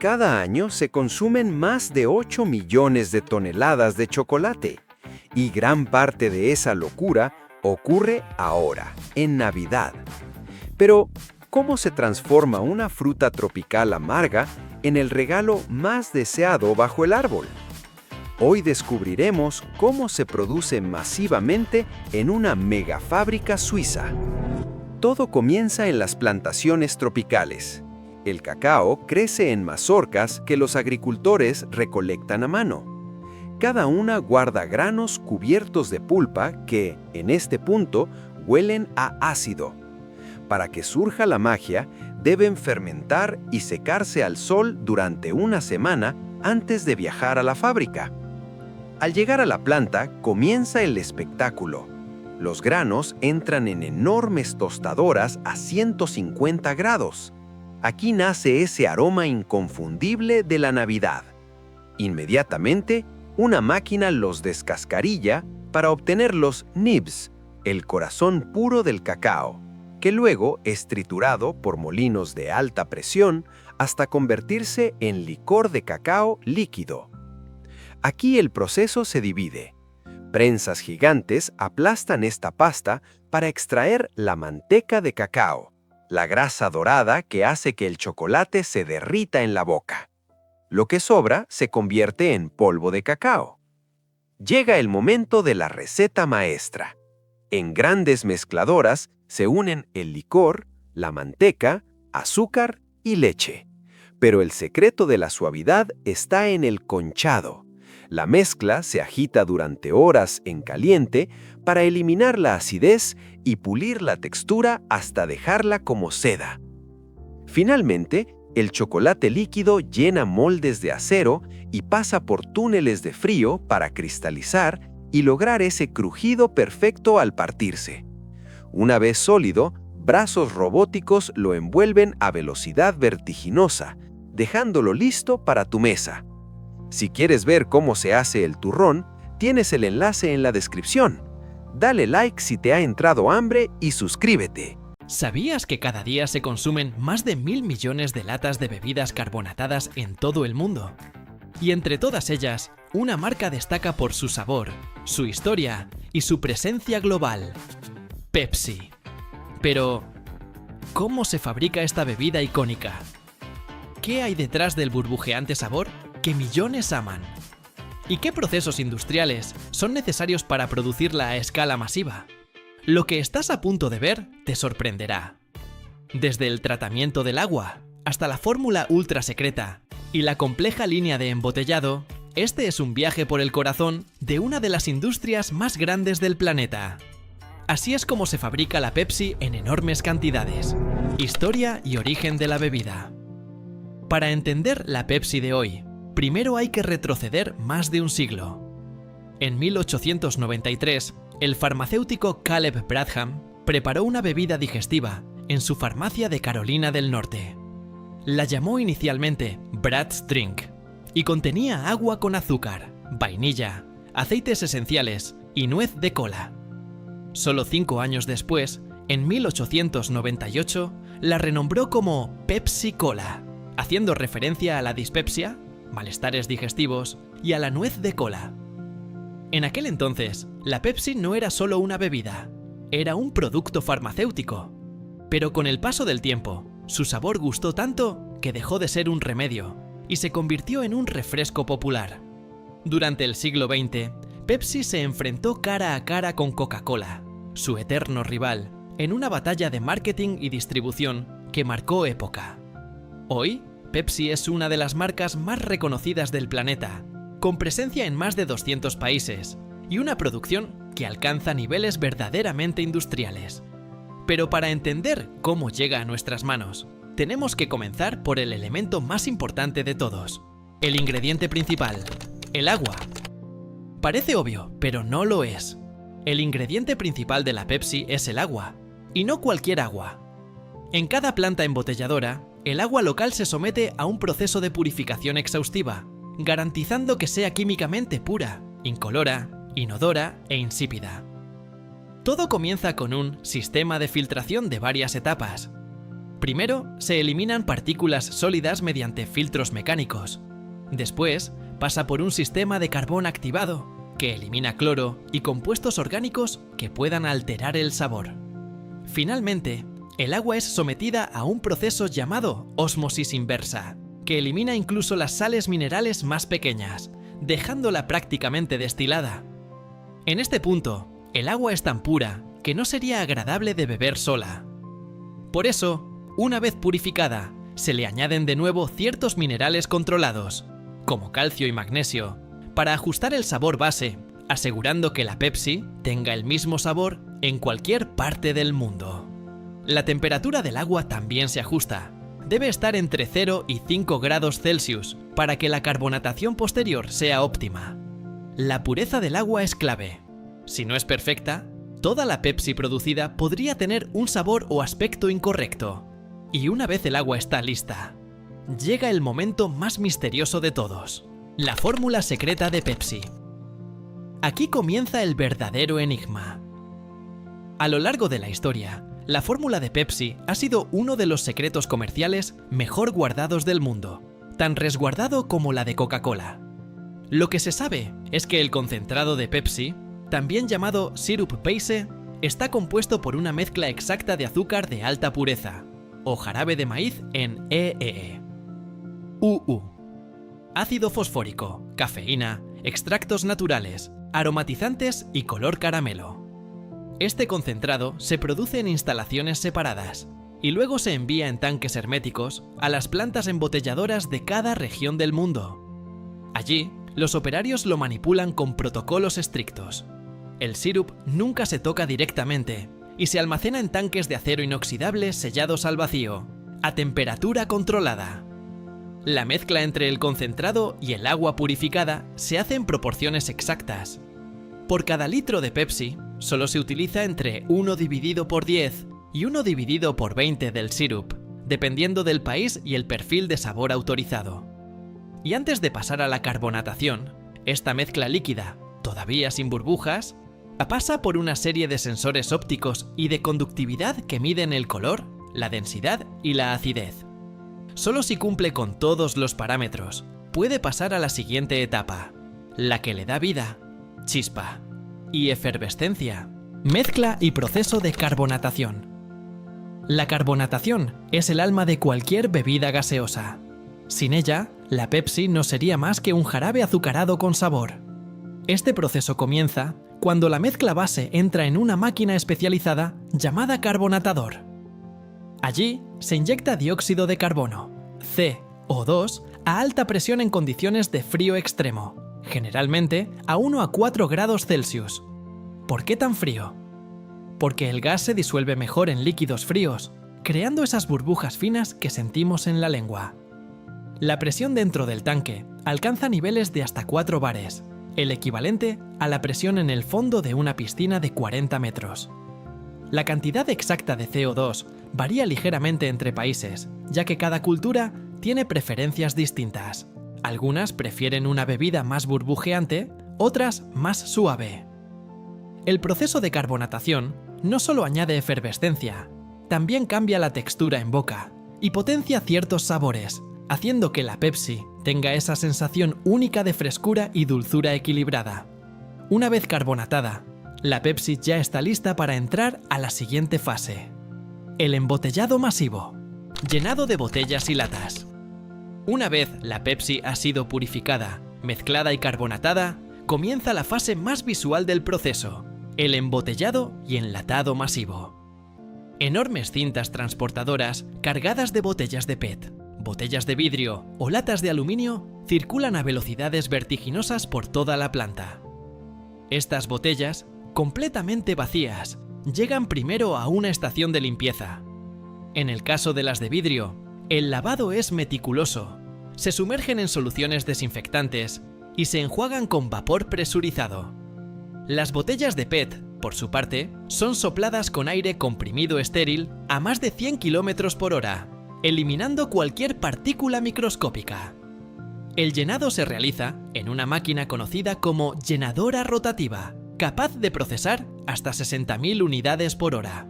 Cada año se consumen más de 8 millones de toneladas de chocolate, y gran parte de esa locura ocurre ahora, en Navidad. Pero, ¿cómo se transforma una fruta tropical amarga en el regalo más deseado bajo el árbol? Hoy descubriremos cómo se produce masivamente en una megafábrica suiza. Todo comienza en las plantaciones tropicales. El cacao crece en mazorcas que los agricultores recolectan a mano. Cada una guarda granos cubiertos de pulpa que, en este punto, huelen a ácido. Para que surja la magia, deben fermentar y secarse al sol durante una semana antes de viajar a la fábrica. Al llegar a la planta, comienza el espectáculo. Los granos entran en enormes tostadoras a 150 grados. Aquí nace ese aroma inconfundible de la Navidad. Inmediatamente, una máquina los descascarilla para obtener los nibs, el corazón puro del cacao, que luego es triturado por molinos de alta presión hasta convertirse en licor de cacao líquido. Aquí el proceso se divide. Prensas gigantes aplastan esta pasta para extraer la manteca de cacao, la grasa dorada que hace que el chocolate se derrita en la boca. Lo que sobra se convierte en polvo de cacao. Llega el momento de la receta maestra. En grandes mezcladoras se unen el licor, la manteca, azúcar y leche. Pero el secreto de la suavidad está en el conchado. La mezcla se agita durante horas en caliente para eliminar la acidez y pulir la textura hasta dejarla como seda. Finalmente, el chocolate líquido llena moldes de acero y pasa por túneles de frío para cristalizar y lograr ese crujido perfecto al partirse. Una vez sólido, brazos robóticos lo envuelven a velocidad vertiginosa, dejándolo listo para tu mesa. Si quieres ver cómo se hace el turrón, tienes el enlace en la descripción. Dale like si te ha entrado hambre y suscríbete. ¿Sabías que cada día se consumen más de 1.000 millones de latas de bebidas carbonatadas en todo el mundo? Y entre todas ellas, una marca destaca por su sabor, su historia y su presencia global: Pepsi. Pero, ¿cómo se fabrica esta bebida icónica? ¿Qué hay detrás del burbujeante sabor que millones aman? ¿Y qué procesos industriales son necesarios para producirla a escala masiva? Lo que estás a punto de ver te sorprenderá. Desde el tratamiento del agua hasta la fórmula ultra secreta y la compleja línea de embotellado, este es un viaje por el corazón de una de las industrias más grandes del planeta. Así es como se fabrica la Pepsi en enormes cantidades. Historia y origen de la bebida. Para entender la Pepsi de hoy, primero hay que retroceder más de un siglo. En 1893, el farmacéutico Caleb Bradham preparó una bebida digestiva en su farmacia de Carolina del Norte. La llamó inicialmente Brad's Drink y contenía agua con azúcar, vainilla, aceites esenciales y nuez de cola. Solo 5 años después, en 1898, la renombró como Pepsi Cola, haciendo referencia a la dispepsia, malestares digestivos, y a la nuez de cola. En aquel entonces, la Pepsi no era solo una bebida, era un producto farmacéutico. Pero con el paso del tiempo, su sabor gustó tanto que dejó de ser un remedio y se convirtió en un refresco popular. Durante el siglo XX, Pepsi se enfrentó cara a cara con Coca-Cola, su eterno rival, en una batalla de marketing y distribución que marcó época. Hoy, Pepsi es una de las marcas más reconocidas del planeta, con presencia en más de 200 países y una producción que alcanza niveles verdaderamente industriales. Pero para entender cómo llega a nuestras manos, tenemos que comenzar por el elemento más importante de todos, el ingrediente principal, el agua. Parece obvio, pero no lo es. El ingrediente principal de la Pepsi es el agua, y no cualquier agua. En cada planta embotelladora, el agua local se somete a un proceso de purificación exhaustiva, garantizando que sea químicamente pura, incolora, inodora e insípida. Todo comienza con un sistema de filtración de varias etapas. Primero, se eliminan partículas sólidas mediante filtros mecánicos. Después, pasa por un sistema de carbón activado, que elimina cloro y compuestos orgánicos que puedan alterar el sabor. Finalmente, el agua es sometida a un proceso llamado ósmosis inversa, que elimina incluso las sales minerales más pequeñas, dejándola prácticamente destilada. En este punto, el agua es tan pura que no sería agradable de beber sola. Por eso, una vez purificada, se le añaden de nuevo ciertos minerales controlados, como calcio y magnesio, para ajustar el sabor base, asegurando que la Pepsi tenga el mismo sabor en cualquier parte del mundo. La temperatura del agua también se ajusta. Debe estar entre 0 y 5 grados Celsius para que la carbonatación posterior sea óptima. La pureza del agua es clave. Si no es perfecta, toda la Pepsi producida podría tener un sabor o aspecto incorrecto. Y una vez el agua está lista, llega el momento más misterioso de todos: la fórmula secreta de Pepsi. Aquí comienza el verdadero enigma. A lo largo de la historia, la fórmula de Pepsi ha sido uno de los secretos comerciales mejor guardados del mundo, tan resguardado como la de Coca-Cola. Lo que se sabe es que el concentrado de Pepsi, también llamado sirup base, está compuesto por una mezcla exacta de azúcar de alta pureza, o jarabe de maíz en EEE, UU, ácido fosfórico, cafeína, extractos naturales, aromatizantes y color caramelo. Este concentrado se produce en instalaciones separadas y luego se envía en tanques herméticos a las plantas embotelladoras de cada región del mundo. Allí, los operarios lo manipulan con protocolos estrictos. El sirup nunca se toca directamente y se almacena en tanques de acero inoxidable sellados al vacío, a temperatura controlada. La mezcla entre el concentrado y el agua purificada se hace en proporciones exactas. Por cada litro de Pepsi, solo se utiliza entre 1 dividido por 10 y 1 dividido por 20 del sirup, dependiendo del país y el perfil de sabor autorizado. Y antes de pasar a la carbonatación, esta mezcla líquida, todavía sin burbujas, pasa por una serie de sensores ópticos y de conductividad que miden el color, la densidad y la acidez. Solo si cumple con todos los parámetros, puede pasar a la siguiente etapa, la que le da vida, chispa, y efervescencia, mezcla y proceso de carbonatación. La carbonatación es el alma de cualquier bebida gaseosa. Sin ella, la Pepsi no sería más que un jarabe azucarado con sabor. Este proceso comienza cuando la mezcla base entra en una máquina especializada llamada carbonatador. Allí se inyecta dióxido de carbono, CO2, a alta presión en condiciones de frío extremo, generalmente a 1 a 4 grados Celsius. ¿Por qué tan frío? Porque el gas se disuelve mejor en líquidos fríos, creando esas burbujas finas que sentimos en la lengua. La presión dentro del tanque alcanza niveles de hasta 4 bares, el equivalente a la presión en el fondo de una piscina de 40 metros. La cantidad exacta de CO2 varía ligeramente entre países, ya que cada cultura tiene preferencias distintas. Algunas prefieren una bebida más burbujeante, otras más suave. El proceso de carbonatación no solo añade efervescencia, también cambia la textura en boca y potencia ciertos sabores, haciendo que la Pepsi tenga esa sensación única de frescura y dulzura equilibrada. Una vez carbonatada, la Pepsi ya está lista para entrar a la siguiente fase: el embotellado masivo, llenado de botellas y latas. Una vez la Pepsi ha sido purificada, mezclada y carbonatada, comienza la fase más visual del proceso: el embotellado y enlatado masivo. Enormes cintas transportadoras cargadas de botellas de PET, botellas de vidrio o latas de aluminio circulan a velocidades vertiginosas por toda la planta. Estas botellas, completamente vacías, llegan primero a una estación de limpieza. En el caso de las de vidrio, el lavado es meticuloso. Se sumergen en soluciones desinfectantes y se enjuagan con vapor presurizado. Las botellas de PET, por su parte, son sopladas con aire comprimido estéril a más de 100 km por hora, eliminando cualquier partícula microscópica. El llenado se realiza en una máquina conocida como llenadora rotativa, capaz de procesar hasta 60.000 unidades por hora.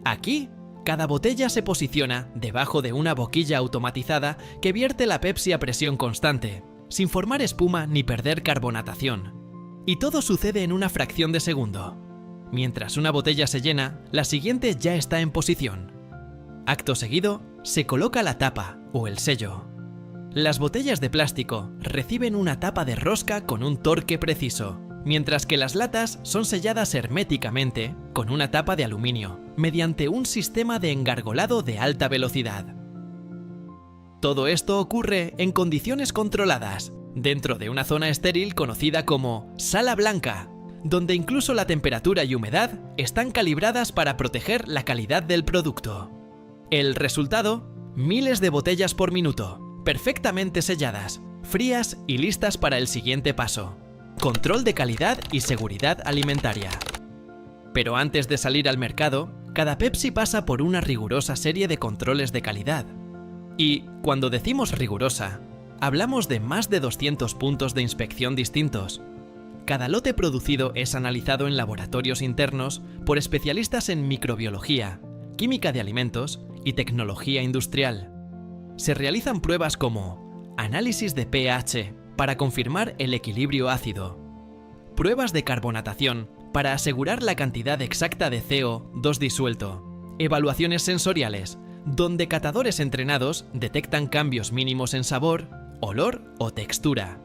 Aquí Cada botella se posiciona debajo de una boquilla automatizada que vierte la Pepsi a presión constante, sin formar espuma ni perder carbonatación. Y todo sucede en una fracción de segundo. Mientras una botella se llena, la siguiente ya está en posición. Acto seguido, se coloca la tapa o el sello. Las botellas de plástico reciben una tapa de rosca con un torque preciso, mientras que las latas son selladas herméticamente con una tapa de aluminio, mediante un sistema de engargolado de alta velocidad. Todo esto ocurre en condiciones controladas, dentro de una zona estéril conocida como sala blanca, donde incluso la temperatura y humedad están calibradas para proteger la calidad del producto. El resultado: miles de botellas por minuto, perfectamente selladas, frías y listas para el siguiente paso: control de calidad y seguridad alimentaria. Pero antes de salir al mercado, cada Pepsi pasa por una rigurosa serie de controles de calidad. Y, cuando decimos rigurosa, hablamos de más de 200 puntos de inspección distintos. Cada lote producido es analizado en laboratorios internos por especialistas en microbiología, química de alimentos y tecnología industrial. Se realizan pruebas como análisis de pH para confirmar el equilibrio ácido, pruebas de carbonatación para asegurar la cantidad exacta de CO2 disuelto, evaluaciones sensoriales, donde catadores entrenados detectan cambios mínimos en sabor, olor o textura.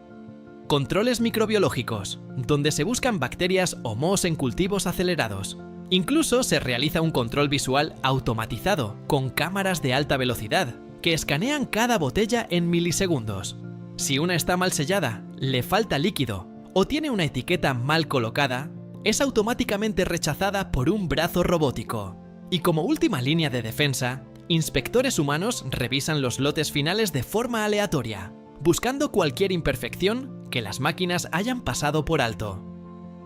Controles microbiológicos, donde se buscan bacterias o mohos en cultivos acelerados. Incluso se realiza un control visual automatizado con cámaras de alta velocidad, que escanean cada botella en milisegundos. Si una está mal sellada, le falta líquido o tiene una etiqueta mal colocada, es automáticamente rechazada por un brazo robótico. Y como última línea de defensa, inspectores humanos revisan los lotes finales de forma aleatoria, buscando cualquier imperfección que las máquinas hayan pasado por alto.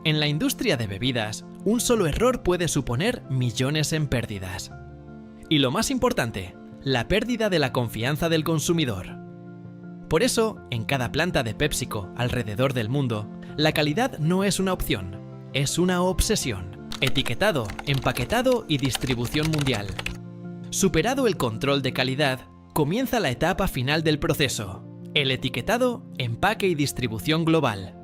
En la industria de bebidas, un solo error puede suponer millones en pérdidas. Y lo más importante, la pérdida de la confianza del consumidor. Por eso, en cada planta de PepsiCo alrededor del mundo, la calidad no es una opción, es una obsesión. Etiquetado, empaquetado y distribución mundial. Superado el control de calidad, comienza la etapa final del proceso: el etiquetado, empaque y distribución global.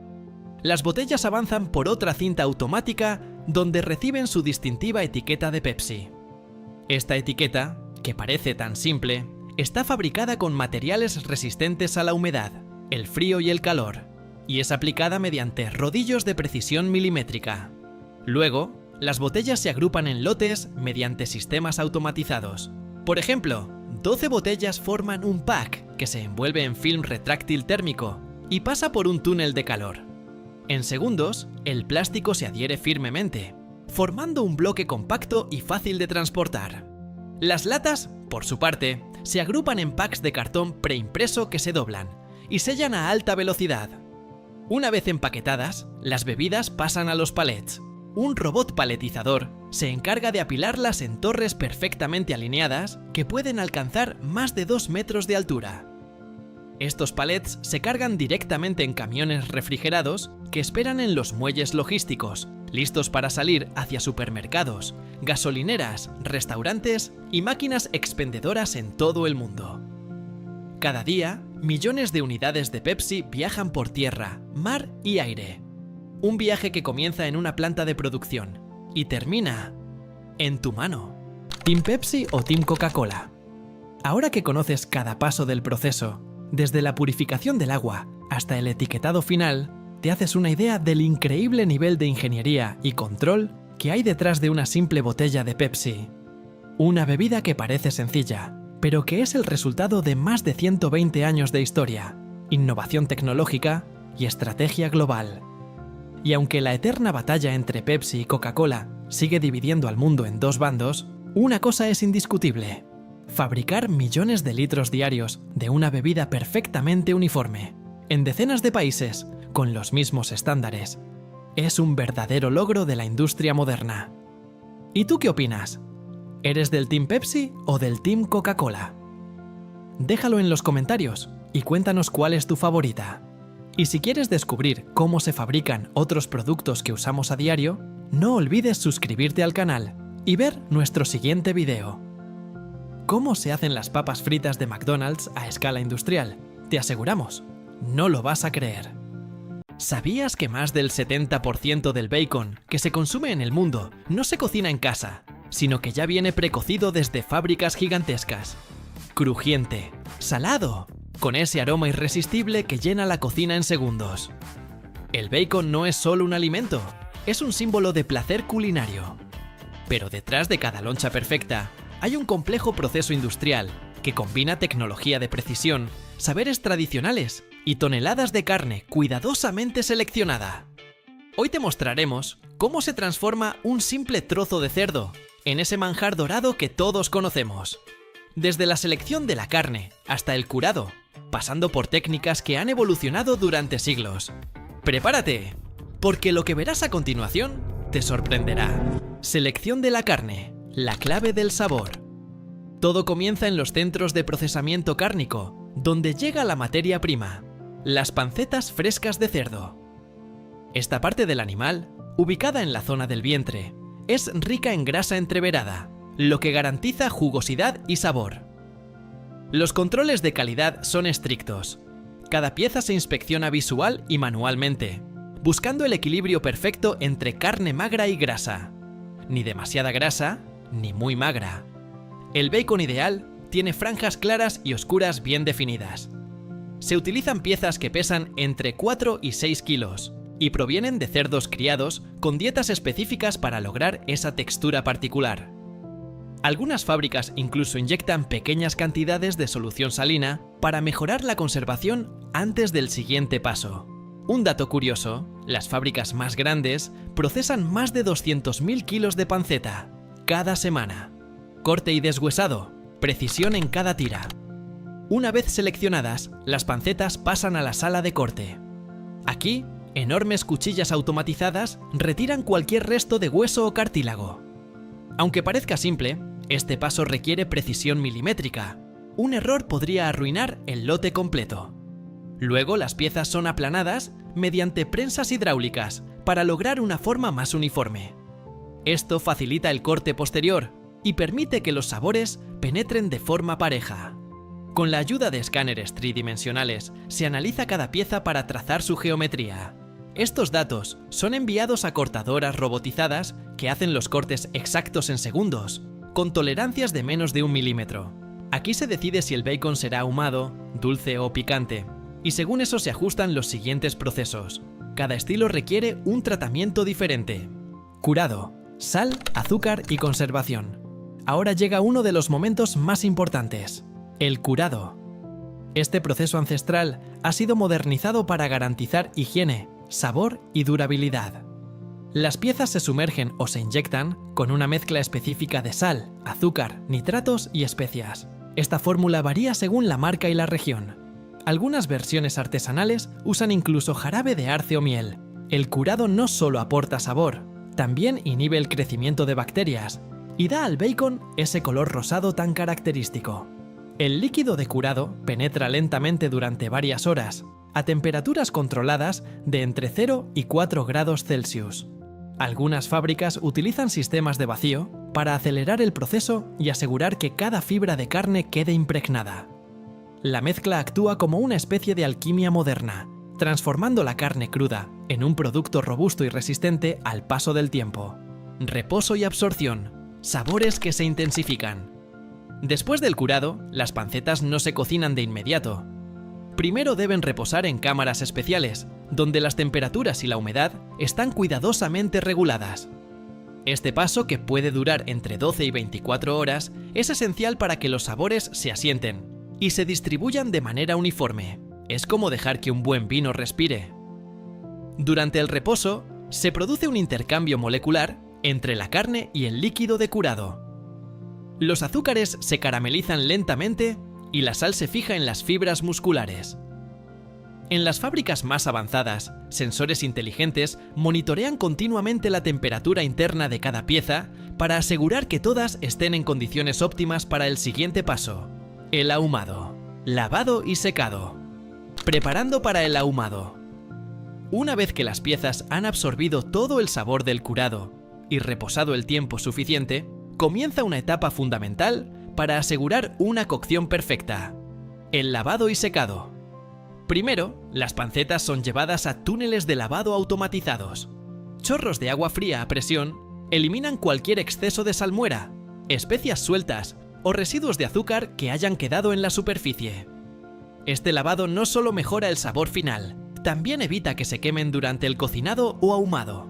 Las botellas avanzan por otra cinta automática donde reciben su distintiva etiqueta de Pepsi. Esta etiqueta, que parece tan simple, está fabricada con materiales resistentes a la humedad, el frío y el calor, y es aplicada mediante rodillos de precisión milimétrica. Luego, las botellas se agrupan en lotes mediante sistemas automatizados. Por ejemplo, 12 botellas forman un pack que se envuelve en film retráctil térmico y pasa por un túnel de calor. En segundos, el plástico se adhiere firmemente, formando un bloque compacto y fácil de transportar. Las latas, por su parte, se agrupan en packs de cartón preimpreso que se doblan y sellan a alta velocidad. Una vez empaquetadas, las bebidas pasan a los palets. Un robot paletizador se encarga de apilarlas en torres perfectamente alineadas que pueden alcanzar más de 2 metros de altura. Estos palets se cargan directamente en camiones refrigerados que esperan en los muelles logísticos, listos para salir hacia supermercados, gasolineras, restaurantes y máquinas expendedoras en todo el mundo. Cada día, millones de unidades de Pepsi viajan por tierra, mar y aire. Un viaje que comienza en una planta de producción y termina en tu mano. ¿Team Pepsi o Team Coca-Cola? Ahora que conoces cada paso del proceso, desde la purificación del agua hasta el etiquetado final, te haces una idea del increíble nivel de ingeniería y control que hay detrás de una simple botella de Pepsi. Una bebida que parece sencilla, pero que es el resultado de más de 120 años de historia, innovación tecnológica y estrategia global. Y aunque la eterna batalla entre Pepsi y Coca-Cola sigue dividiendo al mundo en dos bandos, una cosa es indiscutible: fabricar millones de litros diarios de una bebida perfectamente uniforme, en decenas de países, con los mismos estándares. Es un verdadero logro de la industria moderna. ¿Y tú qué opinas? ¿Eres del Team Pepsi o del Team Coca-Cola? Déjalo en los comentarios y cuéntanos cuál es tu favorita. Y si quieres descubrir cómo se fabrican otros productos que usamos a diario, no olvides suscribirte al canal y ver nuestro siguiente video. cómo se hacen las papas fritas de McDonald's a escala industrial. Te aseguramos, no lo vas a creer. ¿Sabías que más del 70% del bacon que se consume en el mundo no se cocina en casa, sino que ya viene precocido desde fábricas gigantescas? Crujiente, salado, con ese aroma irresistible que llena la cocina en segundos. El bacon no es solo un alimento, es un símbolo de placer culinario. Pero detrás de cada loncha perfecta hay un complejo proceso industrial que combina tecnología de precisión, saberes tradicionales y toneladas de carne cuidadosamente seleccionada. Hoy te mostraremos cómo se transforma un simple trozo de cerdo en ese manjar dorado que todos conocemos. Desde la selección de la carne hasta el curado, pasando por técnicas que han evolucionado durante siglos. ¡Prepárate! Porque lo que verás a continuación te sorprenderá. Selección de la carne, la clave del sabor. Todo comienza en los centros de procesamiento cárnico, donde llega la materia prima, las pancetas frescas de cerdo. Esta parte del animal, ubicada en la zona del vientre, es rica en grasa entreverada, lo que garantiza jugosidad y sabor. Los controles de calidad son estrictos. Cada pieza se inspecciona visual y manualmente, buscando el equilibrio perfecto entre carne magra y grasa. Ni demasiada grasa, ni muy magra. El bacon ideal tiene franjas claras y oscuras bien definidas. Se utilizan piezas que pesan entre 4 y 6 kilos y provienen de cerdos criados con dietas específicas para lograr esa textura particular. Algunas fábricas incluso inyectan pequeñas cantidades de solución salina para mejorar la conservación antes del siguiente paso. Un dato curioso, las fábricas más grandes procesan más de 200.000 kilos de panceta cada semana. Corte y deshuesado, precisión en cada tira. Una vez seleccionadas, las pancetas pasan a la sala de corte. Aquí, enormes cuchillas automatizadas retiran cualquier resto de hueso o cartílago. Aunque parezca simple, este paso requiere precisión milimétrica. Un error podría arruinar el lote completo. Luego las piezas son aplanadas mediante prensas hidráulicas para lograr una forma más uniforme. Esto facilita el corte posterior y permite que los sabores penetren de forma pareja. Con la ayuda de escáneres tridimensionales se analiza cada pieza para trazar su geometría. Estos datos son enviados a cortadoras robotizadas que hacen los cortes exactos en segundos, con tolerancias de menos de 1 milímetro. Aquí se decide si el bacon será ahumado, dulce o picante, y según eso se ajustan los siguientes procesos. Cada estilo requiere un tratamiento diferente. Curado, sal, azúcar y conservación. Ahora llega uno de los momentos más importantes, el curado. Este proceso ancestral ha sido modernizado para garantizar higiene, sabor y durabilidad. Las piezas se sumergen o se inyectan con una mezcla específica de sal, azúcar, nitratos y especias. Esta fórmula varía según la marca y la región. Algunas versiones artesanales usan incluso jarabe de arce o miel. El curado no solo aporta sabor, también inhibe el crecimiento de bacterias y da al bacon ese color rosado tan característico. El líquido de curado penetra lentamente durante varias horas, a temperaturas controladas de entre 0 y 4 grados Celsius. Algunas fábricas utilizan sistemas de vacío para acelerar el proceso y asegurar que cada fibra de carne quede impregnada. La mezcla actúa como una especie de alquimia moderna, transformando la carne cruda en un producto robusto y resistente al paso del tiempo. Reposo y absorción, sabores que se intensifican. Después del curado, las pancetas no se cocinan de inmediato. Primero deben reposar en cámaras especiales, donde las temperaturas y la humedad están cuidadosamente reguladas. Este paso, que puede durar entre 12 y 24 horas, es esencial para que los sabores se asienten y se distribuyan de manera uniforme. Es como dejar que un buen vino respire. Durante el reposo, se produce un intercambio molecular entre la carne y el líquido de curado. Los azúcares se caramelizan lentamente y la sal se fija en las fibras musculares. En las fábricas más avanzadas, sensores inteligentes monitorean continuamente la temperatura interna de cada pieza para asegurar que todas estén en condiciones óptimas para el siguiente paso: el ahumado, lavado y secado. Preparando para el ahumado. Una vez que las piezas han absorbido todo el sabor del curado y reposado el tiempo suficiente, comienza una etapa fundamental para asegurar una cocción perfecta: el lavado y secado. Primero, las pancetas son llevadas a túneles de lavado automatizados. Chorros de agua fría a presión eliminan cualquier exceso de salmuera, especias sueltas o residuos de azúcar que hayan quedado en la superficie. Este lavado no solo mejora el sabor final, también evita que se quemen durante el cocinado o ahumado.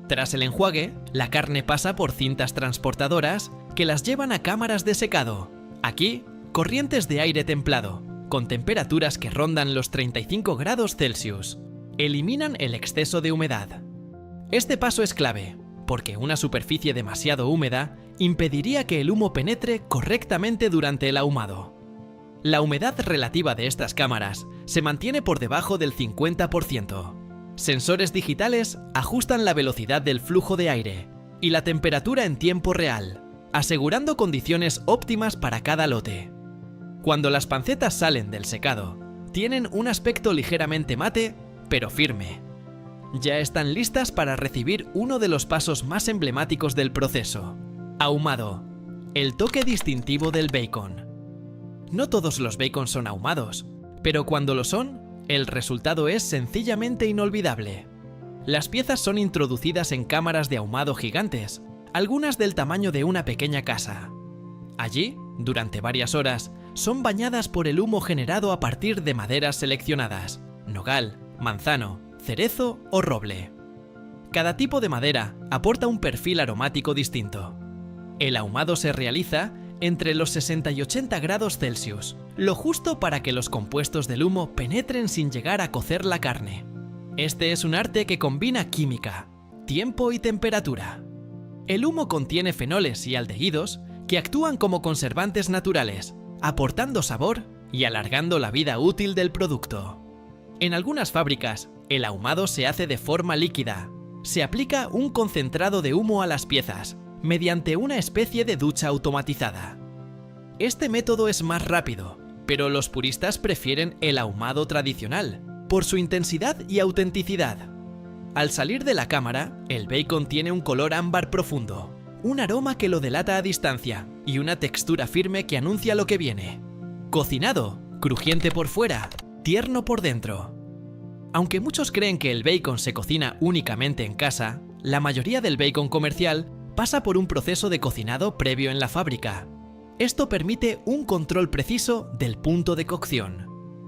Tras el enjuague, la carne pasa por cintas transportadoras que las llevan a cámaras de secado. Aquí, corrientes de aire templado, con temperaturas que rondan los 35 grados Celsius, eliminan el exceso de humedad. Este paso es clave, porque una superficie demasiado húmeda impediría que el humo penetre correctamente durante el ahumado. La humedad relativa de estas cámaras se mantiene por debajo del 50%. Sensores digitales ajustan la velocidad del flujo de aire y la temperatura en tiempo real, asegurando condiciones óptimas para cada lote. Cuando las pancetas salen del secado, tienen un aspecto ligeramente mate, pero firme. Ya están listas para recibir uno de los pasos más emblemáticos del proceso: ahumado, el toque distintivo del bacon. No todos los bacon son ahumados, pero cuando lo son, el resultado es sencillamente inolvidable. Las piezas son introducidas en cámaras de ahumado gigantes, algunas del tamaño de una pequeña casa. Allí, durante varias horas, son bañadas por el humo generado a partir de maderas seleccionadas: nogal, manzano, cerezo o roble. Cada tipo de madera aporta un perfil aromático distinto. El ahumado se realiza entre los 60 y 80 grados Celsius, lo justo para que los compuestos del humo penetren sin llegar a cocer la carne. Este es un arte que combina química, tiempo y temperatura. El humo contiene fenoles y aldehídos que actúan como conservantes naturales, aportando sabor y alargando la vida útil del producto. En algunas fábricas, el ahumado se hace de forma líquida. Se aplica un concentrado de humo a las piezas, mediante una especie de ducha automatizada. Este método es más rápido, pero los puristas prefieren el ahumado tradicional, por su intensidad y autenticidad. Al salir de la cámara, el bacon tiene un color ámbar profundo, un aroma que lo delata a distancia y una textura firme que anuncia lo que viene. Cocinado, crujiente por fuera, tierno por dentro. Aunque muchos creen que el bacon se cocina únicamente en casa, la mayoría del bacon comercial pasa por un proceso de cocinado previo en la fábrica. Esto permite un control preciso del punto de cocción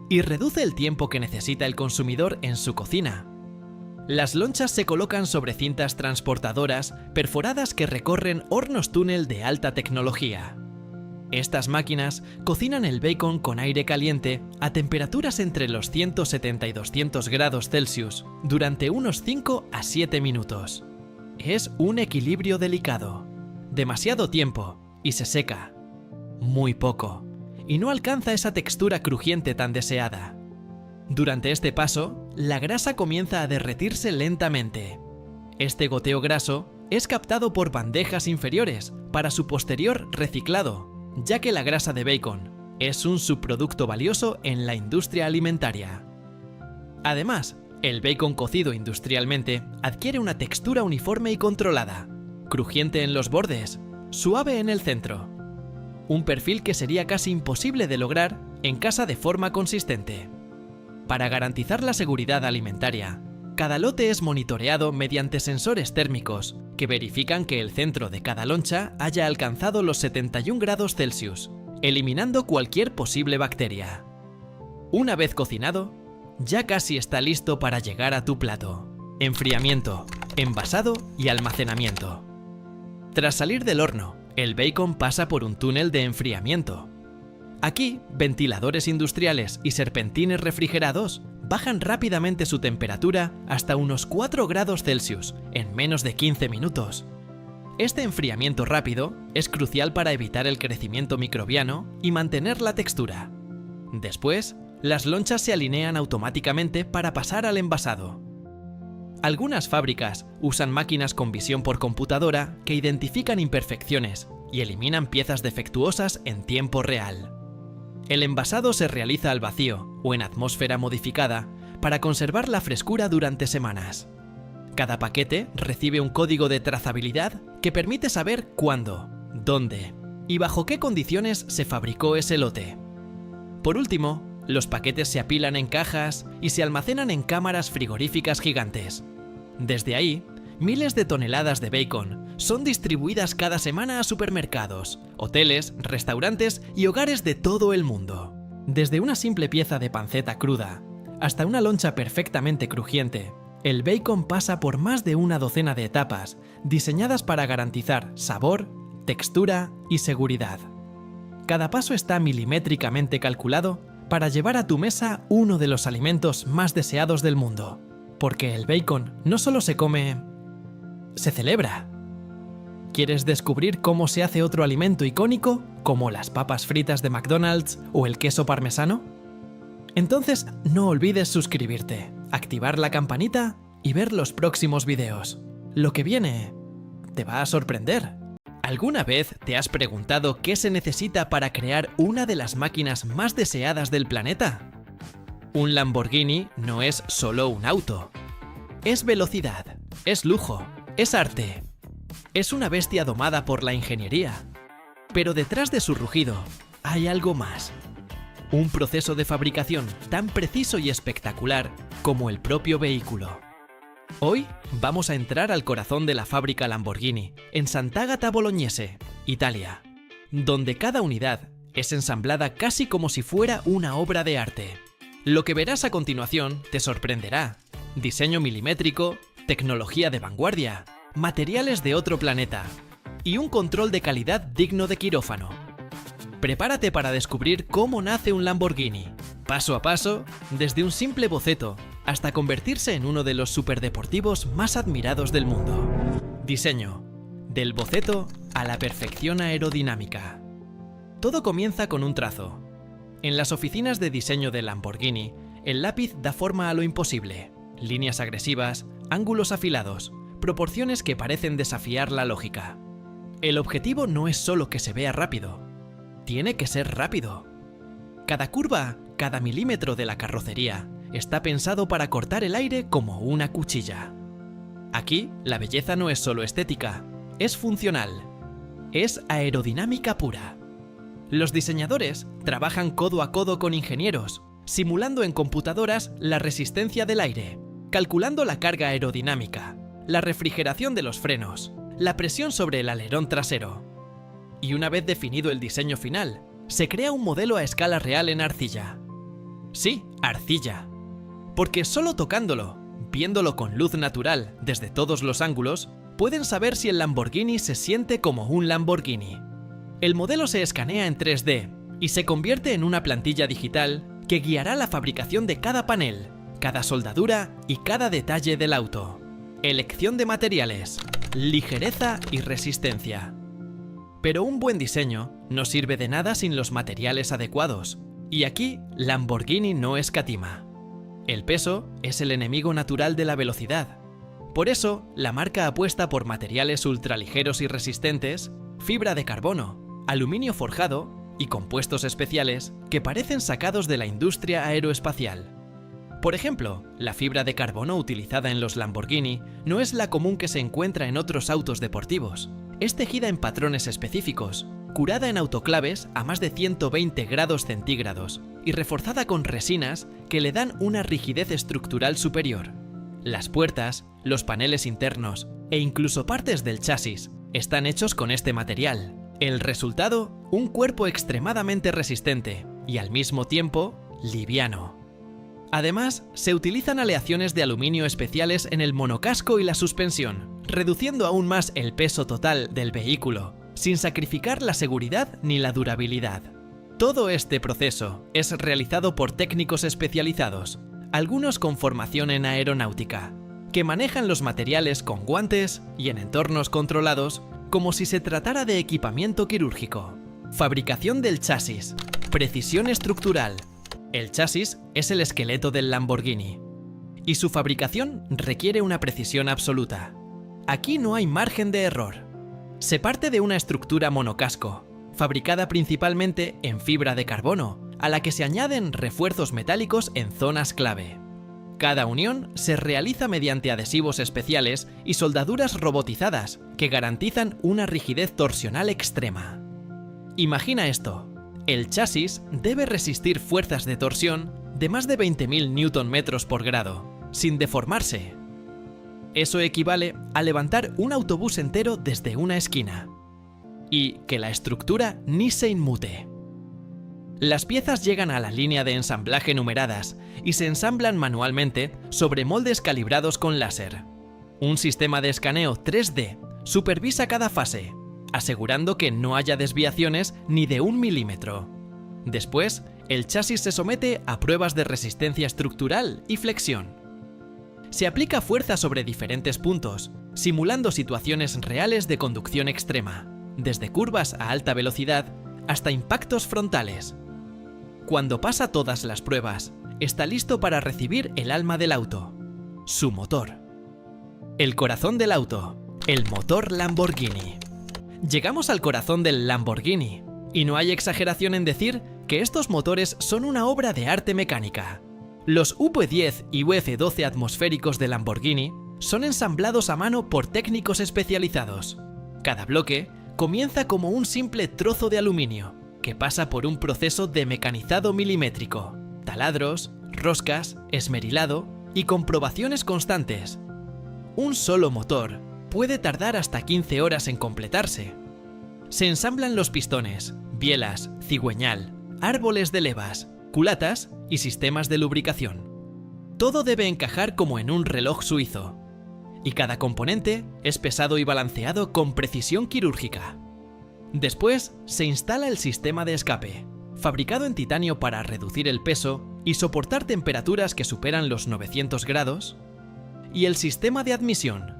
y reduce el tiempo que necesita el consumidor en su cocina. Las lonchas se colocan sobre cintas transportadoras perforadas que recorren hornos túnel de alta tecnología. Estas máquinas cocinan el bacon con aire caliente a temperaturas entre los 170 y 200 grados Celsius durante unos 5 a 7 minutos. Es un equilibrio delicado. Demasiado tiempo y se seca. Muy poco. Y no alcanza esa textura crujiente tan deseada. Durante este paso, la grasa comienza a derretirse lentamente. Este goteo graso es captado por bandejas inferiores para su posterior reciclado, ya que la grasa de bacon es un subproducto valioso en la industria alimentaria. Además, el bacon cocido industrialmente adquiere una textura uniforme y controlada, crujiente en los bordes, suave en el centro. Un perfil que sería casi imposible de lograr en casa de forma consistente. Para garantizar la seguridad alimentaria, cada lote es monitoreado mediante sensores térmicos que verifican que el centro de cada loncha haya alcanzado los 71 grados Celsius, eliminando cualquier posible bacteria. Una vez cocinado, ya casi está listo para llegar a tu plato. Enfriamiento, envasado y almacenamiento. Tras salir del horno, el bacon pasa por un túnel de enfriamiento. Aquí, ventiladores industriales y serpentines refrigerados bajan rápidamente su temperatura hasta unos 4 grados Celsius en menos de 15 minutos. Este enfriamiento rápido es crucial para evitar el crecimiento microbiano y mantener la textura. Después, las lonchas se alinean automáticamente para pasar al envasado. Algunas fábricas usan máquinas con visión por computadora que identifican imperfecciones y eliminan piezas defectuosas en tiempo real. El envasado se realiza al vacío o en atmósfera modificada para conservar la frescura durante semanas. Cada paquete recibe un código de trazabilidad que permite saber cuándo, dónde y bajo qué condiciones se fabricó ese lote. Por último, los paquetes se apilan en cajas y se almacenan en cámaras frigoríficas gigantes. Desde ahí, miles de toneladas de bacon son distribuidas cada semana a supermercados, hoteles, restaurantes y hogares de todo el mundo. Desde una simple pieza de panceta cruda hasta una loncha perfectamente crujiente, el bacon pasa por más de una docena de etapas diseñadas para garantizar sabor, textura y seguridad. Cada paso está milimétricamente calculado para llevar a tu mesa uno de los alimentos más deseados del mundo. Porque el bacon no solo se come, se celebra. ¿Quieres descubrir cómo se hace otro alimento icónico, como las papas fritas de McDonald's o el queso parmesano? Entonces no olvides suscribirte, activar la campanita y ver los próximos videos. Lo que viene te va a sorprender. ¿Alguna vez te has preguntado qué se necesita para crear una de las máquinas más deseadas del planeta? Un Lamborghini no es solo un auto. Es velocidad, es lujo, es arte. Es una bestia domada por la ingeniería. Pero detrás de su rugido hay algo más. Un proceso de fabricación tan preciso y espectacular como el propio vehículo. Hoy vamos a entrar al corazón de la fábrica Lamborghini, en Sant'Agata Bolognese, Italia, donde cada unidad es ensamblada casi como si fuera una obra de arte. Lo que verás a continuación te sorprenderá. Diseño milimétrico, tecnología de vanguardia, materiales de otro planeta y un control de calidad digno de quirófano. Prepárate para descubrir cómo nace un Lamborghini, paso a paso, desde un simple boceto hasta convertirse en uno de los superdeportivos más admirados del mundo. Diseño. Del boceto a la perfección aerodinámica. Todo comienza con un trazo. En las oficinas de diseño de Lamborghini, el lápiz da forma a lo imposible. Líneas agresivas, ángulos afilados, proporciones que parecen desafiar la lógica. El objetivo no es solo que se vea rápido. Tiene que ser rápido. Cada curva, cada milímetro de la carrocería, está pensado para cortar el aire como una cuchilla. Aquí, la belleza no es solo estética, es funcional. Es aerodinámica pura. Los diseñadores trabajan codo a codo con ingenieros, simulando en computadoras la resistencia del aire, calculando la carga aerodinámica, la refrigeración de los frenos, la presión sobre el alerón trasero. Y una vez definido el diseño final, se crea un modelo a escala real en arcilla. Sí, arcilla. Porque solo tocándolo, viéndolo con luz natural desde todos los ángulos, pueden saber si el Lamborghini se siente como un Lamborghini. El modelo se escanea en 3D y se convierte en una plantilla digital que guiará la fabricación de cada panel, cada soldadura y cada detalle del auto. Elección de materiales, ligereza y resistencia. Pero un buen diseño no sirve de nada sin los materiales adecuados, y aquí Lamborghini no escatima. El peso es el enemigo natural de la velocidad. Por eso, la marca apuesta por materiales ultraligeros y resistentes, fibra de carbono, aluminio forjado y compuestos especiales que parecen sacados de la industria aeroespacial. Por ejemplo, la fibra de carbono utilizada en los Lamborghini no es la común que se encuentra en otros autos deportivos. Es tejida en patrones específicos, curada en autoclaves a más de 120 grados centígrados y reforzada con resinas que le dan una rigidez estructural superior. Las puertas, los paneles internos e incluso partes del chasis están hechos con este material. El resultado, un cuerpo extremadamente resistente y al mismo tiempo liviano. Además, se utilizan aleaciones de aluminio especiales en el monocasco y la suspensión, reduciendo aún más el peso total del vehículo, sin sacrificar la seguridad ni la durabilidad. Todo este proceso es realizado por técnicos especializados, algunos con formación en aeronáutica, que manejan los materiales con guantes y en entornos controlados como si se tratara de equipamiento quirúrgico. Fabricación del chasis. Precisión estructural. El chasis es el esqueleto del Lamborghini, y su fabricación requiere una precisión absoluta. Aquí no hay margen de error. Se parte de una estructura monocasco, fabricada principalmente en fibra de carbono, a la que se añaden refuerzos metálicos en zonas clave. Cada unión se realiza mediante adhesivos especiales y soldaduras robotizadas que garantizan una rigidez torsional extrema. Imagina esto. El chasis debe resistir fuerzas de torsión de más de 20.000 Nm por grado, sin deformarse. Eso equivale a levantar un autobús entero desde una esquina. Y que la estructura ni se inmute. Las piezas llegan a la línea de ensamblaje numeradas y se ensamblan manualmente sobre moldes calibrados con láser. Un sistema de escaneo 3D supervisa cada fase, asegurando que no haya desviaciones ni de 1 milímetro. Después, el chasis se somete a pruebas de resistencia estructural y flexión. Se aplica fuerza sobre diferentes puntos, simulando situaciones reales de conducción extrema, desde curvas a alta velocidad hasta impactos frontales. Cuando pasa todas las pruebas, está listo para recibir el alma del auto, su motor. El corazón del auto, el motor Lamborghini. Llegamos al corazón del Lamborghini, y no hay exageración en decir que estos motores son una obra de arte mecánica. Los V10 y V12 atmosféricos de Lamborghini son ensamblados a mano por técnicos especializados. Cada bloque comienza como un simple trozo de aluminio, que pasa por un proceso de mecanizado milimétrico, taladros, roscas, esmerilado y comprobaciones constantes. Un solo motor puede tardar hasta 15 horas en completarse. Se ensamblan los pistones, bielas, cigüeñal, árboles de levas, culatas y sistemas de lubricación. Todo debe encajar como en un reloj suizo, y cada componente es pesado y balanceado con precisión quirúrgica. Después se instala el sistema de escape, fabricado en titanio para reducir el peso y soportar temperaturas que superan los 900 grados, y el sistema de admisión.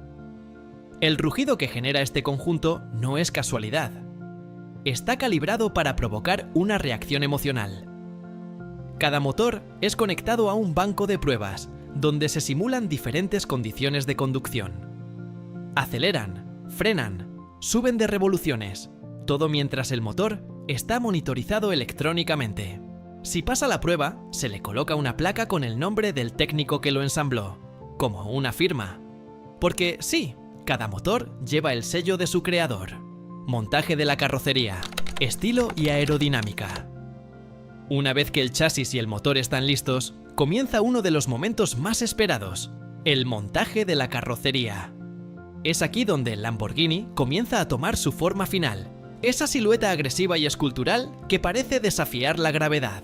El rugido que genera este conjunto no es casualidad. Está calibrado para provocar una reacción emocional. Cada motor es conectado a un banco de pruebas, donde se simulan diferentes condiciones de conducción. Aceleran, frenan, suben de revoluciones, todo mientras el motor está monitorizado electrónicamente. Si pasa la prueba, se le coloca una placa con el nombre del técnico que lo ensambló, como una firma. Porque sí, cada motor lleva el sello de su creador. Montaje de la carrocería, estilo y aerodinámica. Una vez que el chasis y el motor están listos, comienza uno de los momentos más esperados, el montaje de la carrocería. Es aquí donde el Lamborghini comienza a tomar su forma final, esa silueta agresiva y escultural que parece desafiar la gravedad.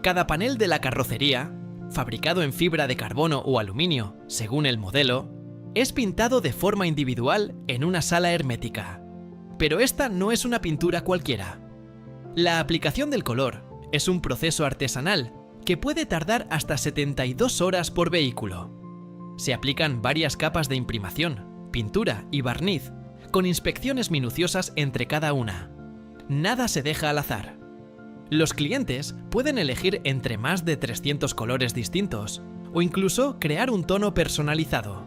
Cada panel de la carrocería, fabricado en fibra de carbono o aluminio, según el modelo, es pintado de forma individual en una sala hermética. Pero esta no es una pintura cualquiera. La aplicación del color es un proceso artesanal que puede tardar hasta 72 horas por vehículo. Se aplican varias capas de imprimación, pintura y barniz, con inspecciones minuciosas entre cada una. Nada se deja al azar. Los clientes pueden elegir entre más de 300 colores distintos, o incluso crear un tono personalizado.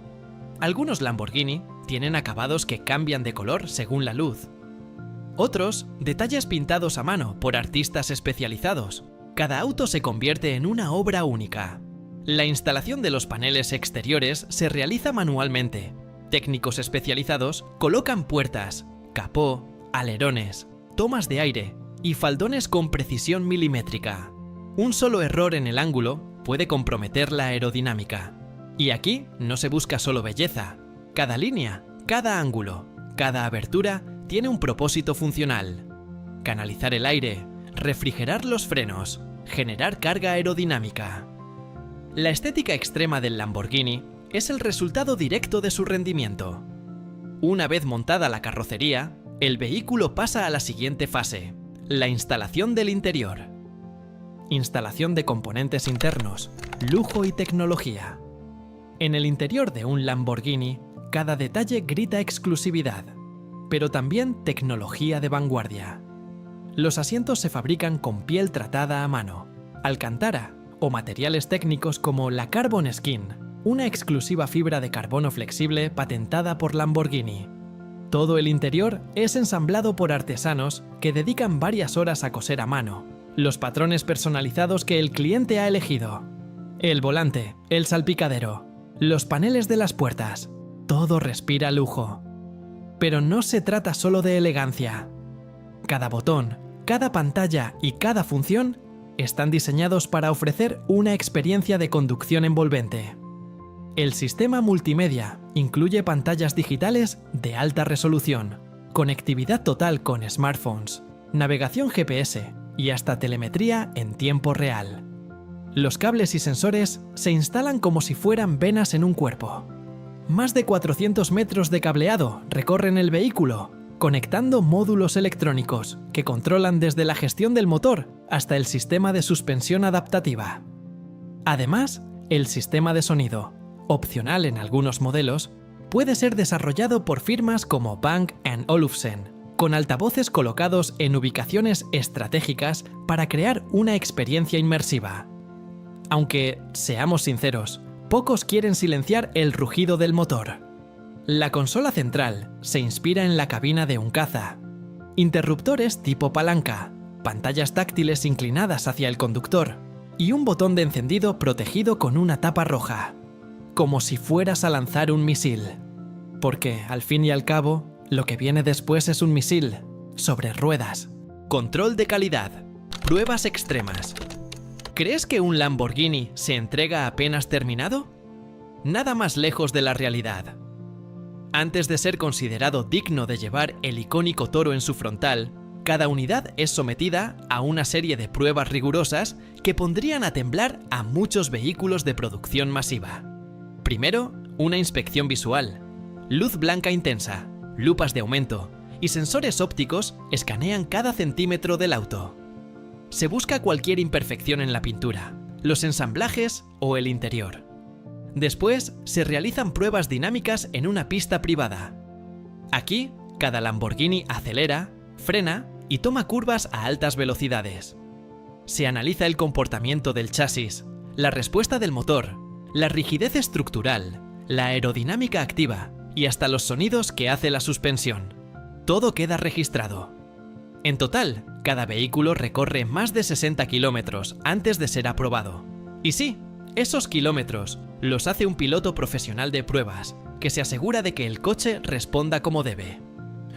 Algunos Lamborghini tienen acabados que cambian de color según la luz. Otros, detalles pintados a mano por artistas especializados. Cada auto se convierte en una obra única. La instalación de los paneles exteriores se realiza manualmente. Técnicos especializados colocan puertas, capó, alerones, tomas de aire y faldones con precisión milimétrica. Un solo error en el ángulo puede comprometer la aerodinámica. Y aquí no se busca solo belleza. Cada línea, cada ángulo, cada abertura tiene un propósito funcional. Canalizar el aire, refrigerar los frenos, generar carga aerodinámica. La estética extrema del Lamborghini es el resultado directo de su rendimiento. Una vez montada la carrocería, el vehículo pasa a la siguiente fase, la instalación del interior. Instalación de componentes internos, lujo y tecnología. En el interior de un Lamborghini, cada detalle grita exclusividad, pero también tecnología de vanguardia. Los asientos se fabrican con piel tratada a mano, alcantara o materiales técnicos como la Carbon Skin, una exclusiva fibra de carbono flexible patentada por Lamborghini. Todo el interior es ensamblado por artesanos que dedican varias horas a coser a mano los patrones personalizados que el cliente ha elegido. El volante, el salpicadero, los paneles de las puertas, todo respira lujo. Pero no se trata solo de elegancia. Cada botón, Cada pantalla y cada función están diseñados para ofrecer una experiencia de conducción envolvente. El sistema multimedia incluye pantallas digitales de alta resolución, conectividad total con smartphones, navegación GPS y hasta telemetría en tiempo real. Los cables y sensores se instalan como si fueran venas en un cuerpo. Más de 400 metros de cableado recorren el vehículo, conectando módulos electrónicos que controlan desde la gestión del motor hasta el sistema de suspensión adaptativa. Además, el sistema de sonido, opcional en algunos modelos, puede ser desarrollado por firmas como Bang & Olufsen, con altavoces colocados en ubicaciones estratégicas para crear una experiencia inmersiva. Aunque, seamos sinceros, pocos quieren silenciar el rugido del motor. La consola central se inspira en la cabina de un caza. Interruptores tipo palanca, pantallas táctiles inclinadas hacia el conductor y un botón de encendido protegido con una tapa roja. Como si fueras a lanzar un misil. Porque, al fin y al cabo, lo que viene después es un misil, sobre ruedas. Control de calidad. Pruebas extremas. ¿Crees que un Lamborghini se entrega apenas terminado? Nada más lejos de la realidad. Antes de ser considerado digno de llevar el icónico toro en su frontal, cada unidad es sometida a una serie de pruebas rigurosas que pondrían a temblar a muchos vehículos de producción masiva. Primero, una inspección visual. Luz blanca intensa, lupas de aumento y sensores ópticos escanean cada centímetro del auto. Se busca cualquier imperfección en la pintura, los ensamblajes o el interior. Después, se realizan pruebas dinámicas en una pista privada. Aquí, cada Lamborghini acelera, frena y toma curvas a altas velocidades. Se analiza el comportamiento del chasis, la respuesta del motor, la rigidez estructural, la aerodinámica activa y hasta los sonidos que hace la suspensión. Todo queda registrado. En total, cada vehículo recorre más de 60 kilómetros antes de ser aprobado. Y sí, esos kilómetros los hace un piloto profesional de pruebas, que se asegura de que el coche responda como debe.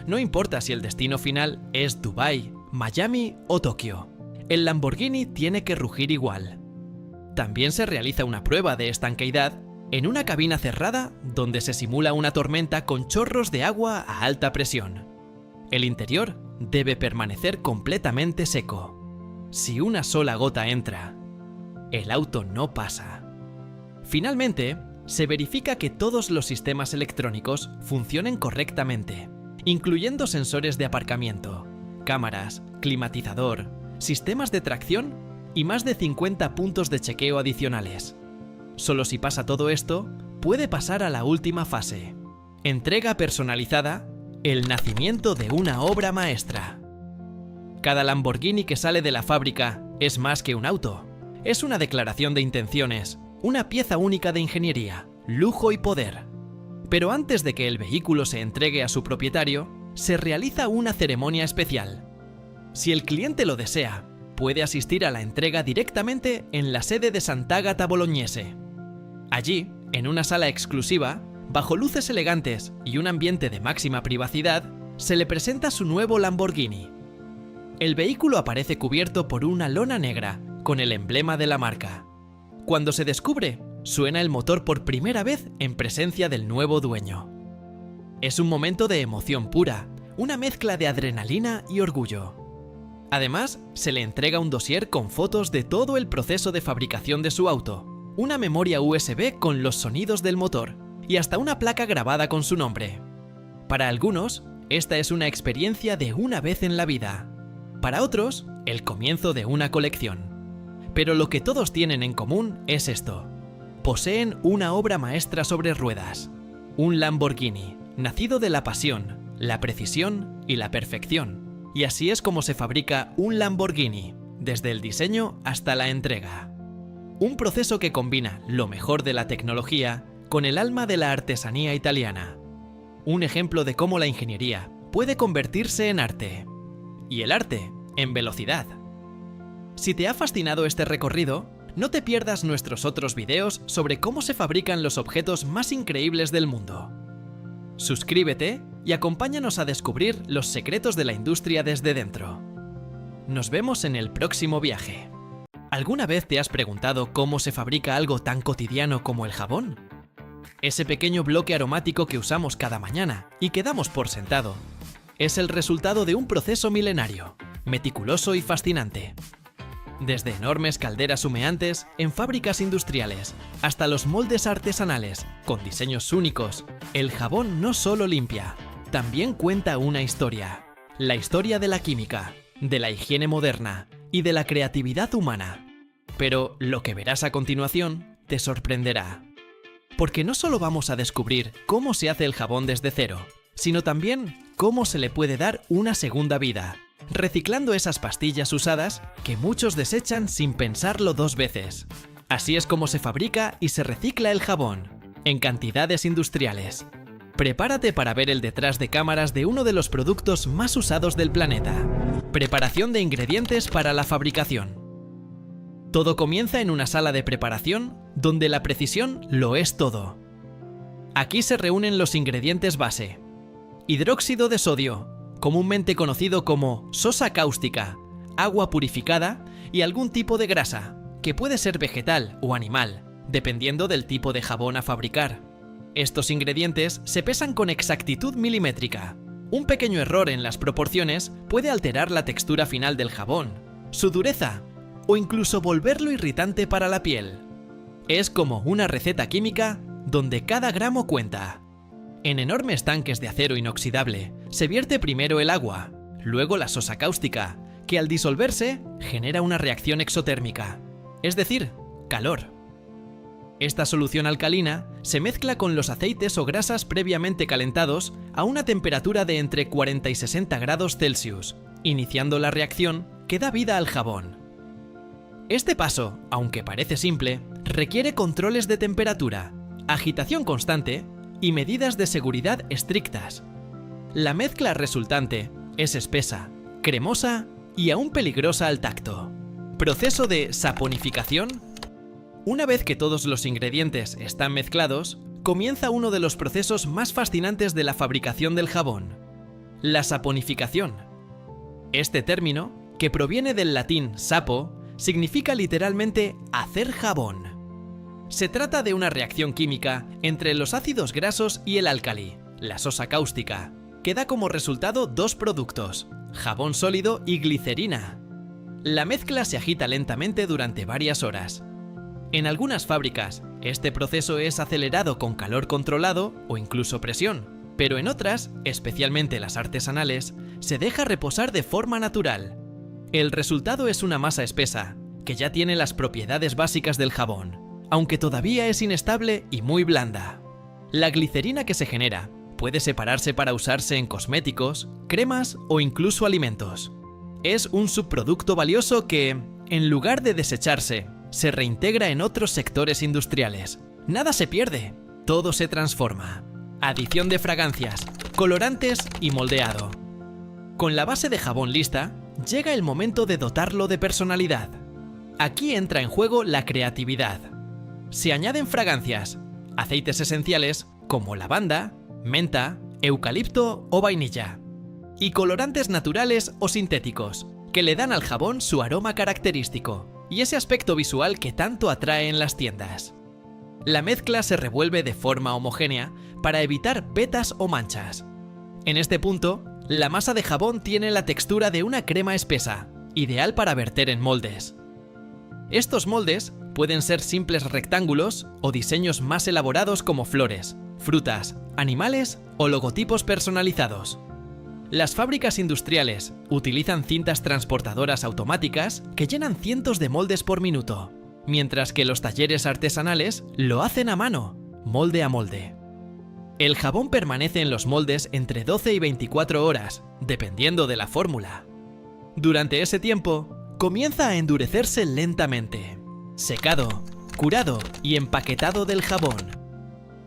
No importa si el destino final es Dubái, Miami o Tokio, el Lamborghini tiene que rugir igual. También se realiza una prueba de estanqueidad en una cabina cerrada donde se simula una tormenta con chorros de agua a alta presión. El interior debe permanecer completamente seco. Si una sola gota entra, el auto no pasa. Finalmente, se verifica que todos los sistemas electrónicos funcionen correctamente, incluyendo sensores de aparcamiento, cámaras, climatizador, sistemas de tracción y más de 50 puntos de chequeo adicionales. Solo si pasa todo esto, puede pasar a la última fase. Entrega personalizada, el nacimiento de una obra maestra. Cada Lamborghini que sale de la fábrica es más que un auto. Es una declaración de intenciones, una pieza única de ingeniería, lujo y poder. Pero antes de que el vehículo se entregue a su propietario, se realiza una ceremonia especial. Si el cliente lo desea, puede asistir a la entrega directamente en la sede de Sant'Agata Bolognese. Allí, en una sala exclusiva, bajo luces elegantes y un ambiente de máxima privacidad, se le presenta su nuevo Lamborghini. El vehículo aparece cubierto por una lona negra con el emblema de la marca. Cuando se descubre, suena el motor por primera vez en presencia del nuevo dueño. Es un momento de emoción pura, una mezcla de adrenalina y orgullo. Además, se le entrega un dossier con fotos de todo el proceso de fabricación de su auto, una memoria USB con los sonidos del motor y hasta una placa grabada con su nombre. Para algunos, esta es una experiencia de una vez en la vida. Para otros, el comienzo de una colección. Pero lo que todos tienen en común es esto. Poseen una obra maestra sobre ruedas. Un Lamborghini, nacido de la pasión, la precisión y la perfección. Y así es como se fabrica un Lamborghini, desde el diseño hasta la entrega. Un proceso que combina lo mejor de la tecnología con el alma de la artesanía italiana. Un ejemplo de cómo la ingeniería puede convertirse en arte. Y el arte en velocidad. Si te ha fascinado este recorrido, no te pierdas nuestros otros videos sobre cómo se fabrican los objetos más increíbles del mundo. Suscríbete y acompáñanos a descubrir los secretos de la industria desde dentro. Nos vemos en el próximo viaje. ¿Alguna vez te has preguntado cómo se fabrica algo tan cotidiano como el jabón? Ese pequeño bloque aromático que usamos cada mañana y que damos por sentado es el resultado de un proceso milenario, meticuloso y fascinante. Desde enormes calderas humeantes en fábricas industriales hasta los moldes artesanales con diseños únicos, el jabón no solo limpia, también cuenta una historia. La historia de la química, de la higiene moderna y de la creatividad humana. Pero lo que verás a continuación te sorprenderá. Porque no solo vamos a descubrir cómo se hace el jabón desde cero, sino también cómo se le puede dar una segunda vida, reciclando esas pastillas usadas que muchos desechan sin pensarlo dos veces. Así es como se fabrica y se recicla el jabón, en cantidades industriales. Prepárate para ver el detrás de cámaras de uno de los productos más usados del planeta. Preparación de ingredientes para la fabricación. Todo comienza en una sala de preparación donde la precisión lo es todo. Aquí se reúnen los ingredientes base. Hidróxido de sodio, comúnmente conocido como sosa cáustica, agua purificada y algún tipo de grasa, que puede ser vegetal o animal, dependiendo del tipo de jabón a fabricar. Estos ingredientes se pesan con exactitud milimétrica. Un pequeño error en las proporciones puede alterar la textura final del jabón, su dureza o incluso volverlo irritante para la piel. Es como una receta química donde cada gramo cuenta. En enormes tanques de acero inoxidable se vierte primero el agua, luego la sosa cáustica, que al disolverse genera una reacción exotérmica, es decir, calor. Esta solución alcalina se mezcla con los aceites o grasas previamente calentados a una temperatura de entre 40 y 60 grados Celsius, iniciando la reacción que da vida al jabón. Este paso, aunque parece simple, requiere controles de temperatura, agitación constante y medidas de seguridad estrictas. La mezcla resultante es espesa, cremosa y aún peligrosa al tacto. Proceso de saponificación. Una vez que todos los ingredientes están mezclados, comienza uno de los procesos más fascinantes de la fabricación del jabón: la saponificación. Este término, que proviene del latín sapo, significa literalmente hacer jabón. Se trata de una reacción química entre los ácidos grasos y el álcali, la sosa cáustica, que da como resultado dos productos: jabón sólido y glicerina. La mezcla se agita lentamente durante varias horas. En algunas fábricas, este proceso es acelerado con calor controlado o incluso presión, pero en otras, especialmente las artesanales, se deja reposar de forma natural. El resultado es una masa espesa, que ya tiene las propiedades básicas del jabón, aunque todavía es inestable y muy blanda. La glicerina que se genera puede separarse para usarse en cosméticos, cremas o incluso alimentos. Es un subproducto valioso que, en lugar de desecharse, se reintegra en otros sectores industriales. Nada se pierde, todo se transforma. Adición de fragancias, colorantes y moldeado. Con la base de jabón lista, llega el momento de dotarlo de personalidad. Aquí entra en juego la creatividad. Se añaden fragancias, aceites esenciales como lavanda, menta, eucalipto o vainilla, y colorantes naturales o sintéticos, que le dan al jabón su aroma característico y ese aspecto visual que tanto atrae en las tiendas. La mezcla se revuelve de forma homogénea para evitar petas o manchas. En este punto, la masa de jabón tiene la textura de una crema espesa, ideal para verter en moldes. Estos moldes pueden ser simples rectángulos o diseños más elaborados como flores, frutas, animales o logotipos personalizados. Las fábricas industriales utilizan cintas transportadoras automáticas que llenan cientos de moldes por minuto, mientras que los talleres artesanales lo hacen a mano, molde a molde. El jabón permanece en los moldes entre 12 y 24 horas, dependiendo de la fórmula. Durante ese tiempo, comienza a endurecerse lentamente. Secado, curado y empaquetado del jabón.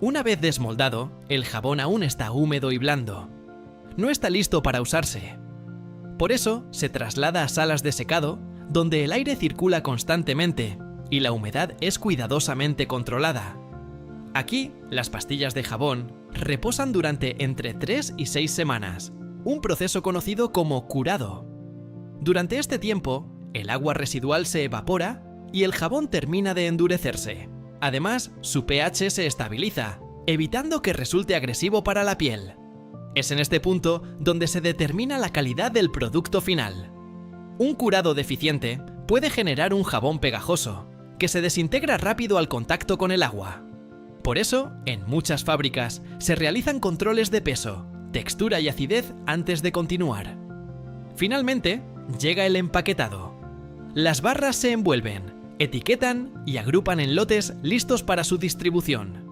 Una vez desmoldado, el jabón aún está húmedo y blando. No está listo para usarse. Por eso, se traslada a salas de secado, donde el aire circula constantemente y la humedad es cuidadosamente controlada. Aquí, las pastillas de jabón reposan durante entre 3 y 6 semanas, un proceso conocido como curado. Durante este tiempo, el agua residual se evapora y el jabón termina de endurecerse. Además, su pH se estabiliza, evitando que resulte agresivo para la piel. Es en este punto donde se determina la calidad del producto final. Un curado deficiente puede generar un jabón pegajoso, que se desintegra rápido al contacto con el agua. Por eso, en muchas fábricas se realizan controles de peso, textura y acidez antes de continuar. Finalmente, llega el empaquetado. Las barras se envuelven, etiquetan y agrupan en lotes listos para su distribución.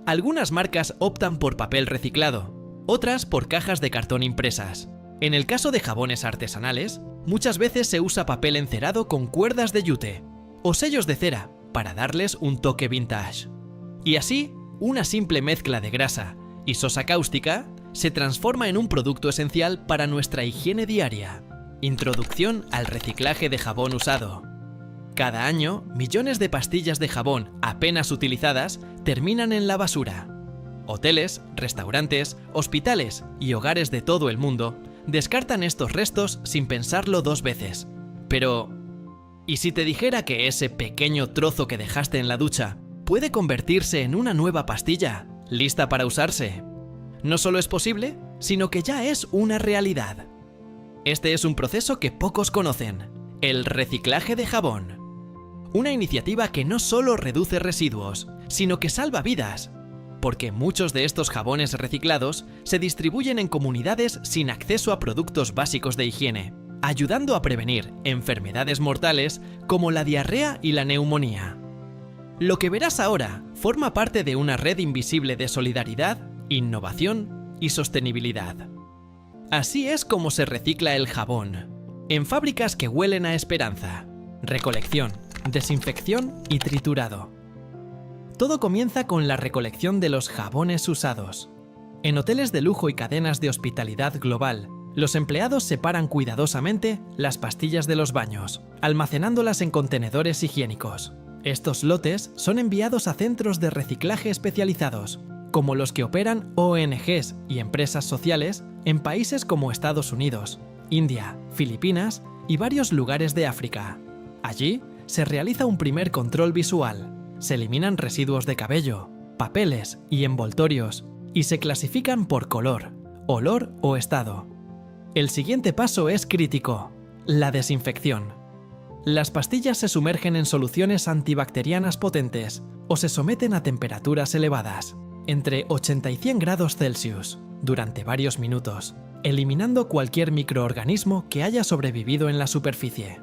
Algunas marcas optan por papel reciclado, otras por cajas de cartón impresas. En el caso de jabones artesanales, muchas veces se usa papel encerado con cuerdas de yute o sellos de cera para darles un toque vintage. Y así, una simple mezcla de grasa y sosa cáustica se transforma en un producto esencial para nuestra higiene diaria. Introducción al reciclaje de jabón usado. Cada año, millones de pastillas de jabón apenas utilizadas terminan en la basura. Hoteles, restaurantes, hospitales y hogares de todo el mundo descartan estos restos sin pensarlo dos veces. Pero, ¿y si te dijera que ese pequeño trozo que dejaste en la ducha puede convertirse en una nueva pastilla, lista para usarse? No solo es posible, sino que ya es una realidad. Este es un proceso que pocos conocen, el reciclaje de jabón. Una iniciativa que no solo reduce residuos, sino que salva vidas, porque muchos de estos jabones reciclados se distribuyen en comunidades sin acceso a productos básicos de higiene, ayudando a prevenir enfermedades mortales como la diarrea y la neumonía. Lo que verás ahora forma parte de una red invisible de solidaridad, innovación y sostenibilidad. Así es como se recicla el jabón, en fábricas que huelen a esperanza, recolección, desinfección y triturado. Todo comienza con la recolección de los jabones usados. En hoteles de lujo y cadenas de hospitalidad global, los empleados separan cuidadosamente las pastillas de los baños, almacenándolas en contenedores higiénicos. Estos lotes son enviados a centros de reciclaje especializados, como los que operan ONGs y empresas sociales en países como Estados Unidos, India, Filipinas y varios lugares de África. Allí se realiza un primer control visual. Se eliminan residuos de cabello, papeles y envoltorios y se clasifican por color, olor o estado. El siguiente paso es crítico: la desinfección. Las pastillas se sumergen en soluciones antibacterianas potentes o se someten a temperaturas elevadas, entre 80 y 100 grados Celsius, durante varios minutos, eliminando cualquier microorganismo que haya sobrevivido en la superficie.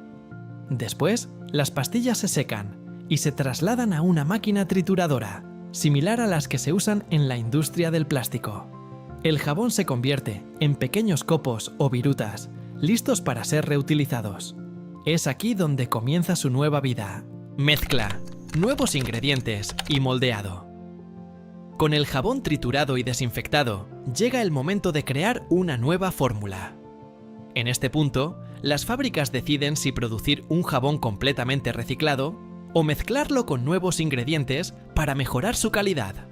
Después, las pastillas se secan y se trasladan a una máquina trituradora, similar a las que se usan en la industria del plástico. El jabón se convierte en pequeños copos o virutas, listos para ser reutilizados. Es aquí donde comienza su nueva vida: mezcla, nuevos ingredientes y moldeado. Con el jabón triturado y desinfectado, llega el momento de crear una nueva fórmula. En este punto, las fábricas deciden si producir un jabón completamente reciclado o mezclarlo con nuevos ingredientes para mejorar su calidad.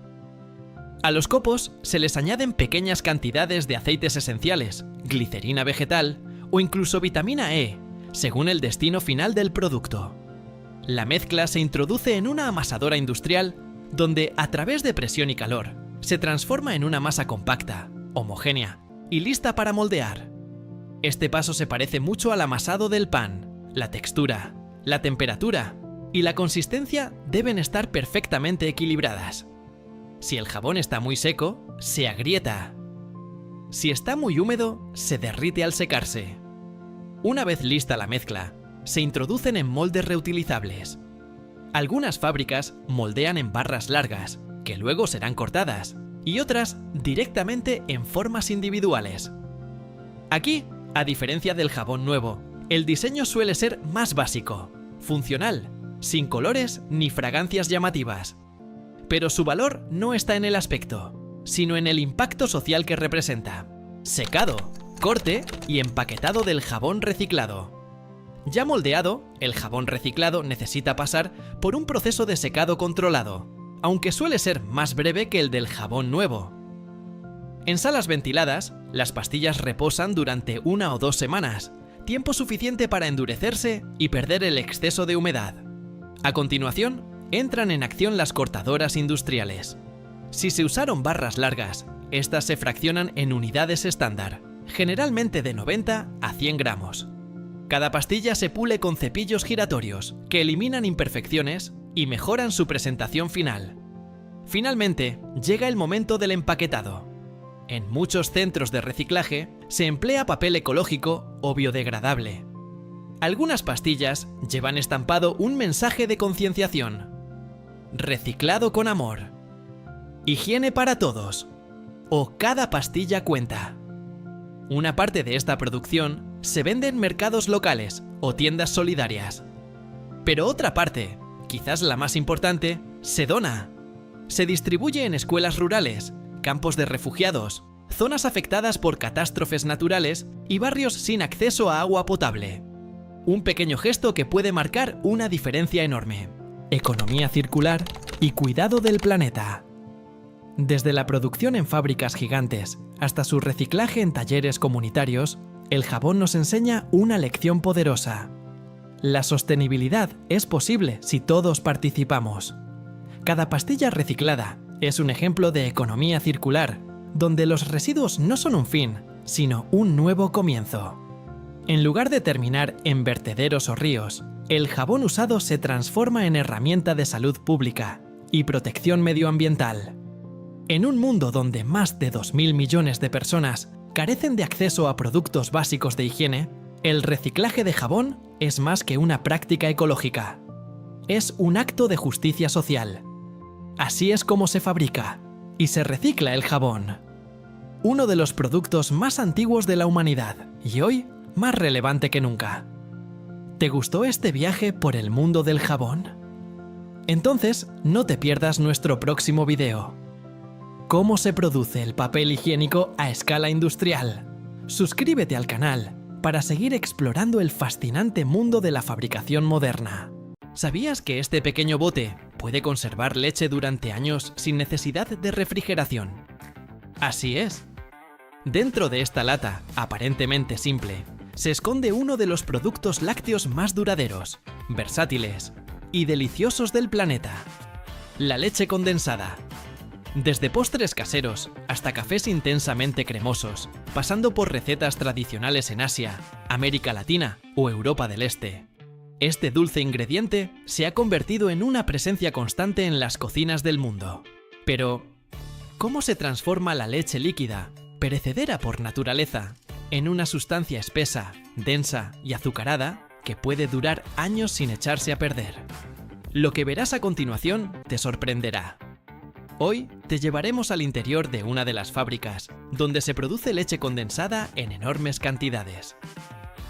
A los copos se les añaden pequeñas cantidades de aceites esenciales, glicerina vegetal o incluso vitamina E, según el destino final del producto. La mezcla se introduce en una amasadora industrial donde, a través de presión y calor, se transforma en una masa compacta, homogénea y lista para moldear. Este paso se parece mucho al amasado del pan. La textura, la temperatura y la consistencia deben estar perfectamente equilibradas. Si el jabón está muy seco, se agrieta. Si está muy húmedo, se derrite al secarse. Una vez lista la mezcla, se introducen en moldes reutilizables. Algunas fábricas moldean en barras largas, que luego serán cortadas, y otras directamente en formas individuales. Aquí, a diferencia del jabón nuevo, el diseño suele ser más básico, funcional, sin colores ni fragancias llamativas. Pero su valor no está en el aspecto, sino en el impacto social que representa: secado, corte y empaquetado del jabón reciclado. Ya moldeado, el jabón reciclado necesita pasar por un proceso de secado controlado, aunque suele ser más breve que el del jabón nuevo. En salas ventiladas, las pastillas reposan durante 1 o 2 semanas, tiempo suficiente para endurecerse y perder el exceso de humedad. A continuación, entran en acción las cortadoras industriales. Si se usaron barras largas, estas se fraccionan en unidades estándar, generalmente de 90 a 100 gramos. Cada pastilla se pule con cepillos giratorios, que eliminan imperfecciones y mejoran su presentación final. Finalmente, llega el momento del empaquetado. En muchos centros de reciclaje se emplea papel ecológico o biodegradable. Algunas pastillas llevan estampado un mensaje de concienciación. Reciclado con amor. Higiene para todos. O cada pastilla cuenta. Una parte de esta producción se vende en mercados locales o tiendas solidarias. Pero otra parte, quizás la más importante, se dona. Se distribuye en escuelas rurales, campos de refugiados, zonas afectadas por catástrofes naturales y barrios sin acceso a agua potable. Un pequeño gesto que puede marcar una diferencia enorme. Economía circular y cuidado del planeta. Desde la producción en fábricas gigantes hasta su reciclaje en talleres comunitarios, el jabón nos enseña una lección poderosa. La sostenibilidad es posible si todos participamos. Cada pastilla reciclada es un ejemplo de economía circular, donde los residuos no son un fin, sino un nuevo comienzo. En lugar de terminar en vertederos o ríos, el jabón usado se transforma en herramienta de salud pública y protección medioambiental. En un mundo donde más de 2.000 millones de personas carecen de acceso a productos básicos de higiene, el reciclaje de jabón es más que una práctica ecológica. Es un acto de justicia social. Así es como se fabrica y se recicla el jabón. Uno de los productos más antiguos de la humanidad y hoy más relevante que nunca. ¿Te gustó este viaje por el mundo del jabón? Entonces, no te pierdas nuestro próximo video. ¿Cómo se produce el papel higiénico a escala industrial? Suscríbete al canal para seguir explorando el fascinante mundo de la fabricación moderna. ¿Sabías que este pequeño bote puede conservar leche durante años sin necesidad de refrigeración? Así es. Dentro de esta lata, aparentemente simple, se esconde uno de los productos lácteos más duraderos, versátiles y deliciosos del planeta: la leche condensada. Desde postres caseros hasta cafés intensamente cremosos, pasando por recetas tradicionales en Asia, América Latina o Europa del Este. Este dulce ingrediente se ha convertido en una presencia constante en las cocinas del mundo. Pero, ¿cómo se transforma la leche líquida, perecedera por naturaleza, en una sustancia espesa, densa y azucarada que puede durar años sin echarse a perder? Lo que verás a continuación te sorprenderá. Hoy te llevaremos al interior de una de las fábricas, donde se produce leche condensada en enormes cantidades.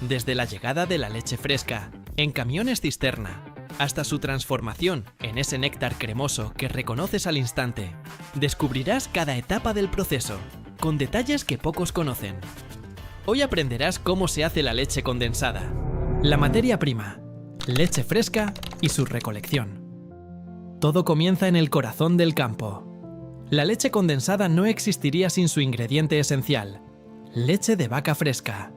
Desde la llegada de la leche fresca, en camiones cisterna, hasta su transformación en ese néctar cremoso que reconoces al instante, descubrirás cada etapa del proceso, con detalles que pocos conocen. Hoy aprenderás cómo se hace la leche condensada, la materia prima, leche fresca y su recolección. Todo comienza en el corazón del campo. La leche condensada no existiría sin su ingrediente esencial: leche de vaca fresca.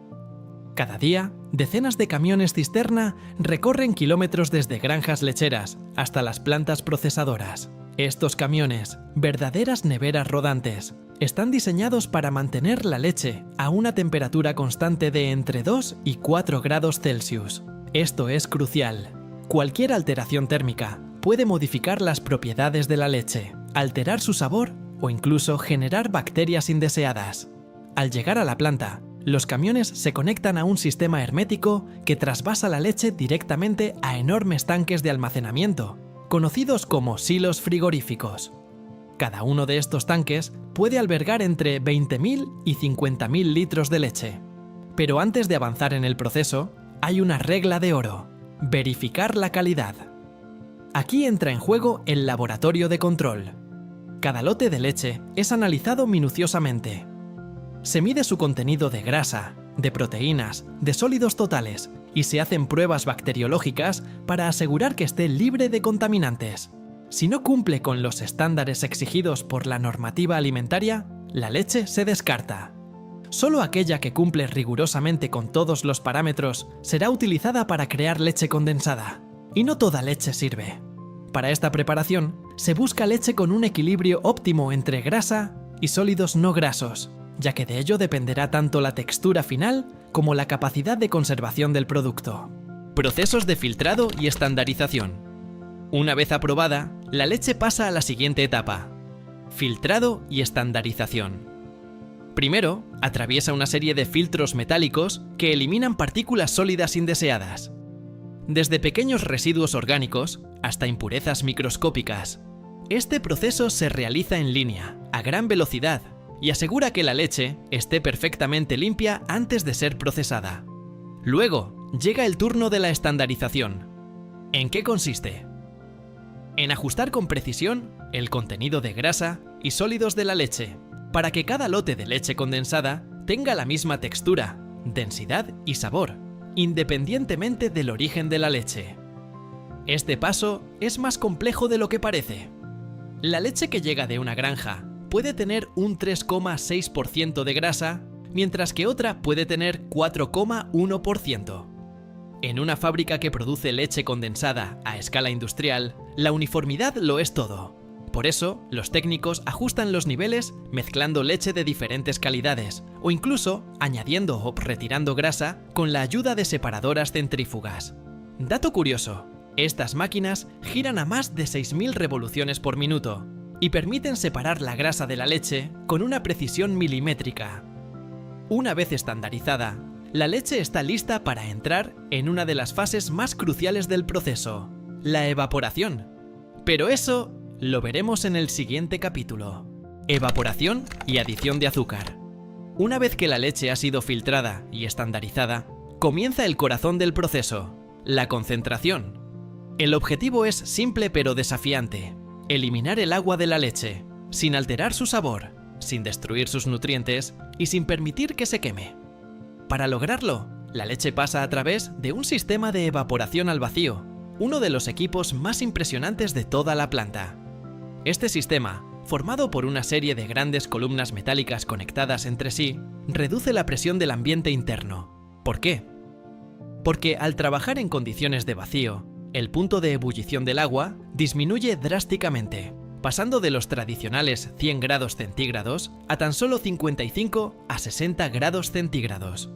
Cada día, decenas de camiones cisterna recorren kilómetros desde granjas lecheras hasta las plantas procesadoras. Estos camiones, verdaderas neveras rodantes, están diseñados para mantener la leche a una temperatura constante de entre 2 y 4 grados Celsius. Esto es crucial. Cualquier alteración térmica puede modificar las propiedades de la leche, alterar su sabor o incluso generar bacterias indeseadas. Al llegar a la planta, los camiones se conectan a un sistema hermético que trasvasa la leche directamente a enormes tanques de almacenamiento, conocidos como silos frigoríficos. Cada uno de estos tanques puede albergar entre 20.000 y 50.000 litros de leche. Pero antes de avanzar en el proceso, hay una regla de oro: verificar la calidad. Aquí entra en juego el laboratorio de control. Cada lote de leche es analizado minuciosamente. Se mide su contenido de grasa, de proteínas, de sólidos totales y se hacen pruebas bacteriológicas para asegurar que esté libre de contaminantes. Si no cumple con los estándares exigidos por la normativa alimentaria, la leche se descarta. Solo aquella que cumple rigurosamente con todos los parámetros será utilizada para crear leche condensada, y no toda leche sirve. Para esta preparación, se busca leche con un equilibrio óptimo entre grasa y sólidos no grasos, ya que de ello dependerá tanto la textura final como la capacidad de conservación del producto. Procesos de filtrado y estandarización. Una vez aprobada, la leche pasa a la siguiente etapa: filtrado y estandarización. Primero, atraviesa una serie de filtros metálicos que eliminan partículas sólidas indeseadas. Desde pequeños residuos orgánicos hasta impurezas microscópicas. Este proceso se realiza en línea, a gran velocidad, y asegura que la leche esté perfectamente limpia antes de ser procesada. Luego, llega el turno de la estandarización. ¿En qué consiste? En ajustar con precisión el contenido de grasa y sólidos de la leche, para que cada lote de leche condensada tenga la misma textura, densidad y sabor, independientemente del origen de la leche. Este paso es más complejo de lo que parece. La leche que llega de una granja puede tener un 3,6% de grasa, mientras que otra puede tener 4,1%. En una fábrica que produce leche condensada a escala industrial, la uniformidad lo es todo. Por eso, los técnicos ajustan los niveles mezclando leche de diferentes calidades o incluso añadiendo o retirando grasa con la ayuda de separadoras centrífugas. Dato curioso, estas máquinas giran a más de 6.000 revoluciones por minuto y permiten separar la grasa de la leche con una precisión milimétrica. Una vez estandarizada, la leche está lista para entrar en una de las fases más cruciales del proceso, la evaporación. Pero eso lo veremos en el siguiente capítulo. Evaporación y adición de azúcar. Una vez que la leche ha sido filtrada y estandarizada, comienza el corazón del proceso, la concentración. El objetivo es simple pero desafiante: eliminar el agua de la leche, sin alterar su sabor, sin destruir sus nutrientes y sin permitir que se queme. Para lograrlo, la leche pasa a través de un sistema de evaporación al vacío, uno de los equipos más impresionantes de toda la planta. Este sistema, formado por una serie de grandes columnas metálicas conectadas entre sí, reduce la presión del ambiente interno. ¿Por qué? Porque al trabajar en condiciones de vacío, el punto de ebullición del agua disminuye drásticamente, pasando de los tradicionales 100 grados centígrados a tan solo 55 a 60 grados centígrados.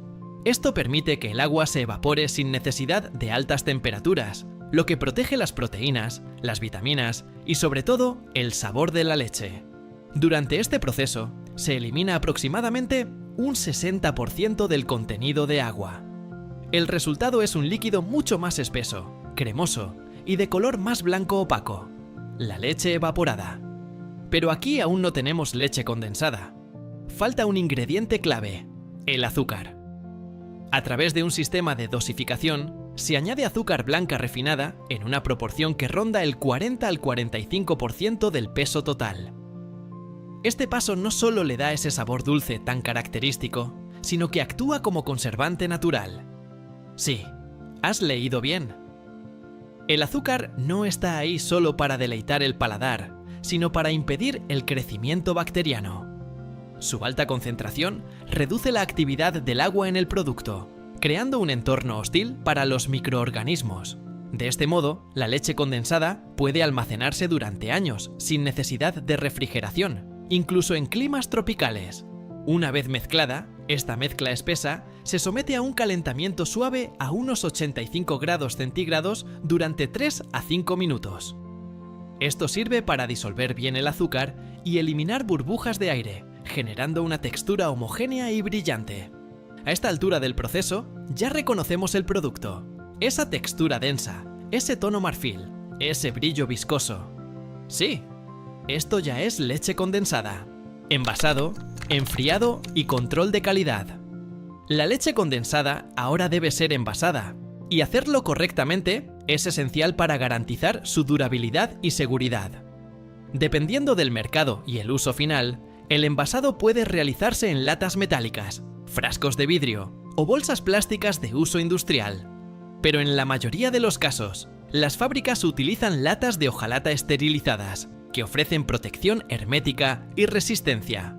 Esto permite que el agua se evapore sin necesidad de altas temperaturas, lo que protege las proteínas, las vitaminas y sobre todo el sabor de la leche. Durante este proceso, se elimina aproximadamente un 60% del contenido de agua. El resultado es un líquido mucho más espeso, cremoso y de color más blanco opaco, la leche evaporada. Pero aquí aún no tenemos leche condensada. Falta un ingrediente clave: el azúcar. A través de un sistema de dosificación, se añade azúcar blanca refinada en una proporción que ronda el 40 al 45% del peso total. Este paso no solo le da ese sabor dulce tan característico, sino que actúa como conservante natural. Sí, has leído bien. El azúcar no está ahí solo para deleitar el paladar, sino para impedir el crecimiento bacteriano. Su alta concentración reduce la actividad del agua en el producto, creando un entorno hostil para los microorganismos. De este modo, la leche condensada puede almacenarse durante años sin necesidad de refrigeración, incluso en climas tropicales. Una vez mezclada, esta mezcla espesa se somete a un calentamiento suave a unos 85 grados centígrados durante 3 a 5 minutos. Esto sirve para disolver bien el azúcar y eliminar burbujas de aire, generando una textura homogénea y brillante. A esta altura del proceso, ya reconocemos el producto. Esa textura densa, ese tono marfil, ese brillo viscoso. Sí, esto ya es leche condensada. Envasado, enfriado y control de calidad. La leche condensada ahora debe ser envasada, y hacerlo correctamente es esencial para garantizar su durabilidad y seguridad. Dependiendo del mercado y el uso final, el envasado puede realizarse en latas metálicas, frascos de vidrio o bolsas plásticas de uso industrial. Pero en la mayoría de los casos, las fábricas utilizan latas de hojalata esterilizadas, que ofrecen protección hermética y resistencia.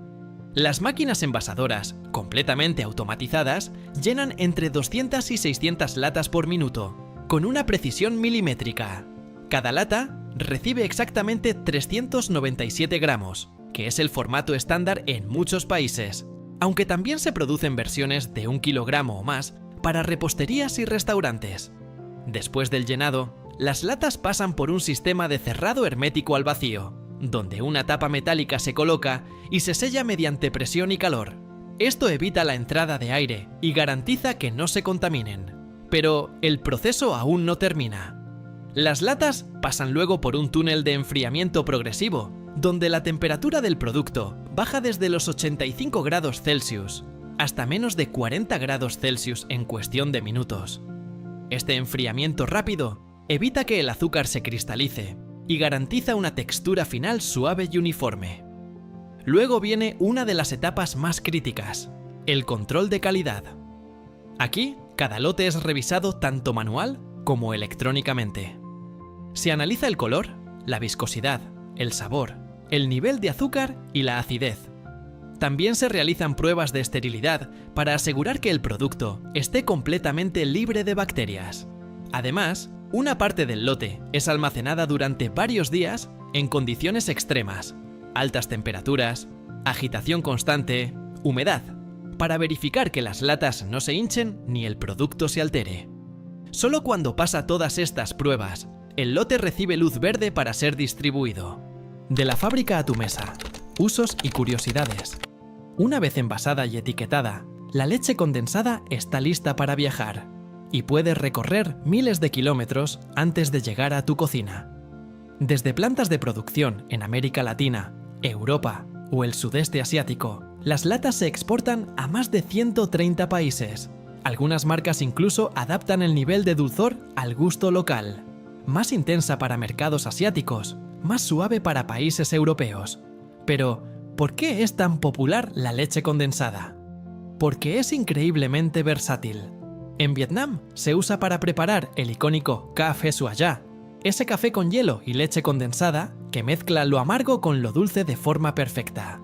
Las máquinas envasadoras, completamente automatizadas, llenan entre 200 y 600 latas por minuto, con una precisión milimétrica. Cada lata recibe exactamente 397 gramos, que es el formato estándar en muchos países, aunque también se producen versiones de 1 kilogramo o más para reposterías y restaurantes. Después del llenado, las latas pasan por un sistema de cerrado hermético al vacío, donde una tapa metálica se coloca y se sella mediante presión y calor. Esto evita la entrada de aire y garantiza que no se contaminen. Pero el proceso aún no termina. Las latas pasan luego por un túnel de enfriamiento progresivo, donde la temperatura del producto baja desde los 85 grados Celsius hasta menos de 40 grados Celsius en cuestión de minutos. Este enfriamiento rápido evita que el azúcar se cristalice y garantiza una textura final suave y uniforme. Luego viene una de las etapas más críticas, el control de calidad. Aquí, cada lote es revisado tanto manual como electrónicamente. Se analiza el color, la viscosidad, el sabor, el nivel de azúcar y la acidez. También se realizan pruebas de esterilidad para asegurar que el producto esté completamente libre de bacterias. Además, una parte del lote es almacenada durante varios días en condiciones extremas, altas temperaturas, agitación constante, humedad, para verificar que las latas no se hinchen ni el producto se altere. Solo cuando pasa todas estas pruebas, el lote recibe luz verde para ser distribuido. De la fábrica a tu mesa. Usos y curiosidades. Una vez envasada y etiquetada, la leche condensada está lista para viajar y puede recorrer miles de kilómetros antes de llegar a tu cocina. Desde plantas de producción en América Latina, Europa o el sudeste asiático, las latas se exportan a más de 130 países. Algunas marcas incluso adaptan el nivel de dulzor al gusto local. Más intensa para mercados asiáticos, más suave para países europeos. Pero, ¿por qué es tan popular la leche condensada? Porque es increíblemente versátil. En Vietnam se usa para preparar el icónico café Suayá, ese café con hielo y leche condensada que mezcla lo amargo con lo dulce de forma perfecta.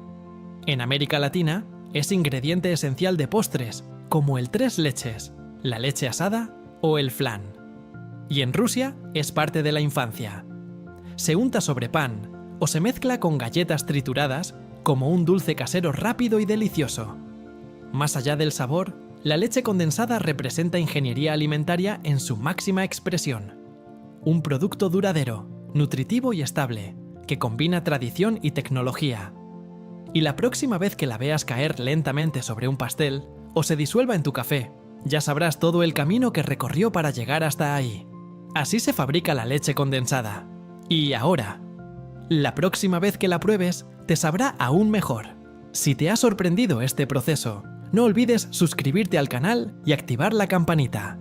En América Latina es ingrediente esencial de postres, como el tres leches, la leche asada o el flan. Y en Rusia es parte de la infancia. Se unta sobre pan o se mezcla con galletas trituradas como un dulce casero rápido y delicioso. Más allá del sabor, la leche condensada representa ingeniería alimentaria en su máxima expresión. Un producto duradero, nutritivo y estable, que combina tradición y tecnología. Y la próxima vez que la veas caer lentamente sobre un pastel o se disuelva en tu café, ya sabrás todo el camino que recorrió para llegar hasta ahí. Así se fabrica la leche condensada. Y ahora, la próxima vez que la pruebes, te sabrá aún mejor. Si te ha sorprendido este proceso, no olvides suscribirte al canal y activar la campanita.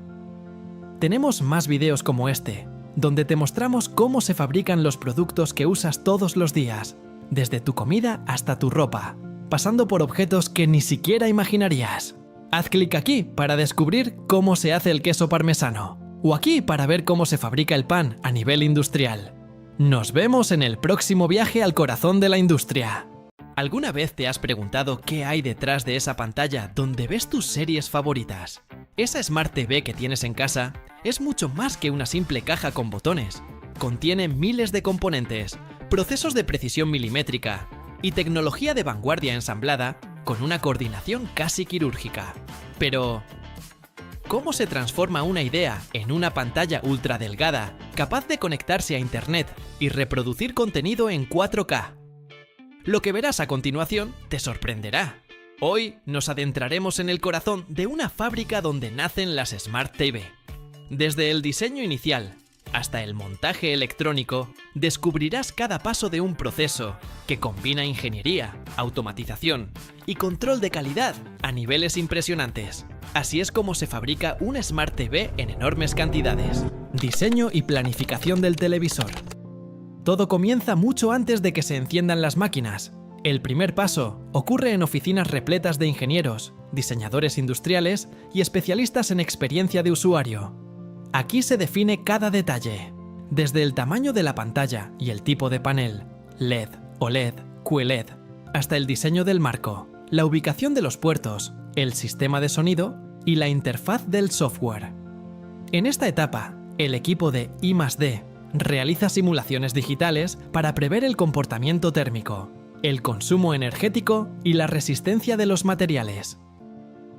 Tenemos más videos como este, donde te mostramos cómo se fabrican los productos que usas todos los días, desde tu comida hasta tu ropa, pasando por objetos que ni siquiera imaginarías. Haz clic aquí para descubrir cómo se hace el queso parmesano, o aquí para ver cómo se fabrica el pan a nivel industrial. Nos vemos en el próximo viaje al corazón de la industria. ¿Alguna vez te has preguntado qué hay detrás de esa pantalla donde ves tus series favoritas? Esa Smart TV que tienes en casa es mucho más que una simple caja con botones. Contiene miles de componentes, procesos de precisión milimétrica y tecnología de vanguardia ensamblada con una coordinación casi quirúrgica. Pero, ¿cómo se transforma una idea en una pantalla ultra delgada, capaz de conectarse a Internet y reproducir contenido en 4K? Lo que verás a continuación te sorprenderá. Hoy nos adentraremos en el corazón de una fábrica donde nacen las Smart TV. Desde el diseño inicial hasta el montaje electrónico, descubrirás cada paso de un proceso que combina ingeniería, automatización y control de calidad a niveles impresionantes. Así es como se fabrica una Smart TV en enormes cantidades. Diseño y planificación del televisor. Todo comienza mucho antes de que se enciendan las máquinas. El primer paso ocurre en oficinas repletas de ingenieros, diseñadores industriales y especialistas en experiencia de usuario. Aquí se define cada detalle, desde el tamaño de la pantalla y el tipo de panel, LED, OLED, QLED, hasta el diseño del marco, la ubicación de los puertos, el sistema de sonido y la interfaz del software. En esta etapa, el equipo de I+D realiza simulaciones digitales para prever el comportamiento térmico, el consumo energético y la resistencia de los materiales.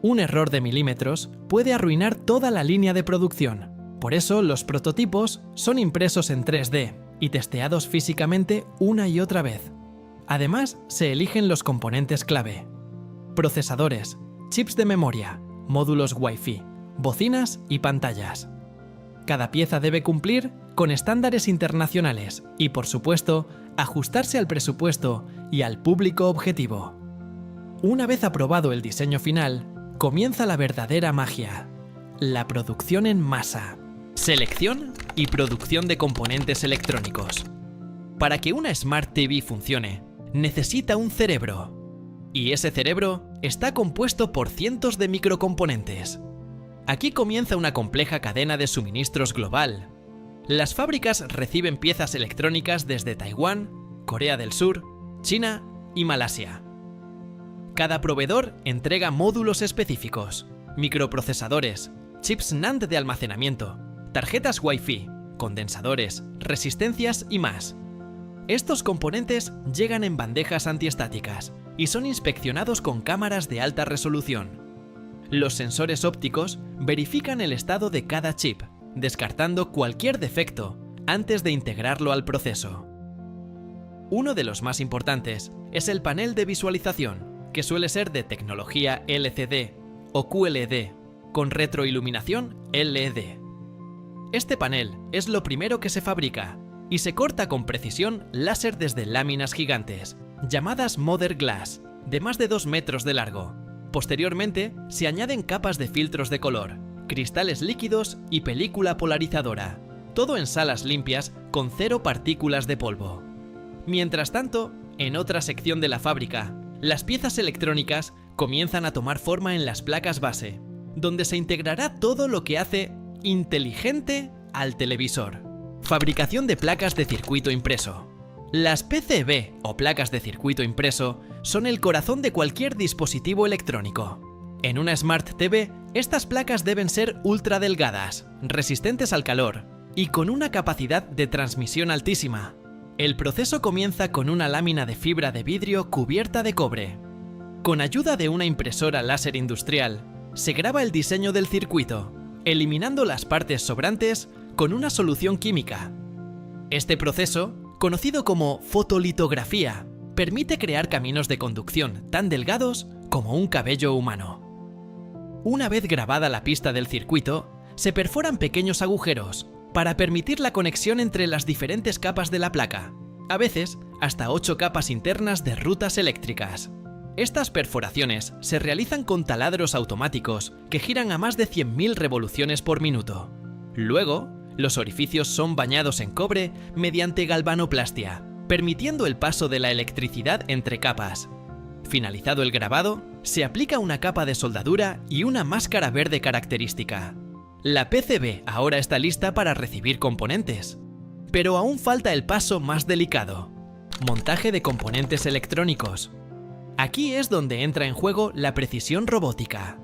Un error de milímetros puede arruinar toda la línea de producción. Por eso, los prototipos son impresos en 3D y testeados físicamente una y otra vez. Además, se eligen los componentes clave: procesadores, chips de memoria, módulos Wi-Fi, bocinas y pantallas. Cada pieza debe cumplir con estándares internacionales y, por supuesto, ajustarse al presupuesto y al público objetivo. Una vez aprobado el diseño final, comienza la verdadera magia: la producción en masa. Selección y producción de componentes electrónicos. Para que una Smart TV funcione, necesita un cerebro. Y ese cerebro está compuesto por cientos de microcomponentes. Aquí comienza una compleja cadena de suministros global. Las fábricas reciben piezas electrónicas desde Taiwán, Corea del Sur, China y Malasia. Cada proveedor entrega módulos específicos, microprocesadores, chips NAND de almacenamiento, tarjetas Wi-Fi, condensadores, resistencias y más. Estos componentes llegan en bandejas antiestáticas y son inspeccionados con cámaras de alta resolución. Los sensores ópticos verifican el estado de cada chip, descartando cualquier defecto antes de integrarlo al proceso. Uno de los más importantes es el panel de visualización, que suele ser de tecnología LCD o QLED, con retroiluminación LED. Este panel es lo primero que se fabrica y se corta con precisión láser desde láminas gigantes, llamadas Mother Glass, de más de 2 metros de largo. Posteriormente, se añaden capas de filtros de color, cristales líquidos y película polarizadora, todo en salas limpias con 0 partículas de polvo. Mientras tanto, en otra sección de la fábrica, las piezas electrónicas comienzan a tomar forma en las placas base, donde se integrará todo lo que hace inteligente al televisor. Fabricación de placas de circuito impreso. Las PCB o placas de circuito impreso son el corazón de cualquier dispositivo electrónico. En una Smart TV, estas placas deben ser ultra delgadas, resistentes al calor y con una capacidad de transmisión altísima. El proceso comienza con una lámina de fibra de vidrio cubierta de cobre. Con ayuda de una impresora láser industrial, se graba el diseño del circuito, eliminando las partes sobrantes con una solución química. Este proceso, conocido como fotolitografía, permite crear caminos de conducción tan delgados como un cabello humano. Una vez grabada la pista del circuito, se perforan pequeños agujeros para permitir la conexión entre las diferentes capas de la placa, a veces hasta 8 capas internas de rutas eléctricas. Estas perforaciones se realizan con taladros automáticos que giran a más de 100.000 revoluciones por minuto. Luego, los orificios son bañados en cobre mediante galvanoplastia, permitiendo el paso de la electricidad entre capas. Finalizado el grabado, se aplica una capa de soldadura y una máscara verde característica. La PCB ahora está lista para recibir componentes. Pero aún falta el paso más delicado: montaje de componentes electrónicos. Aquí es donde entra en juego la precisión robótica.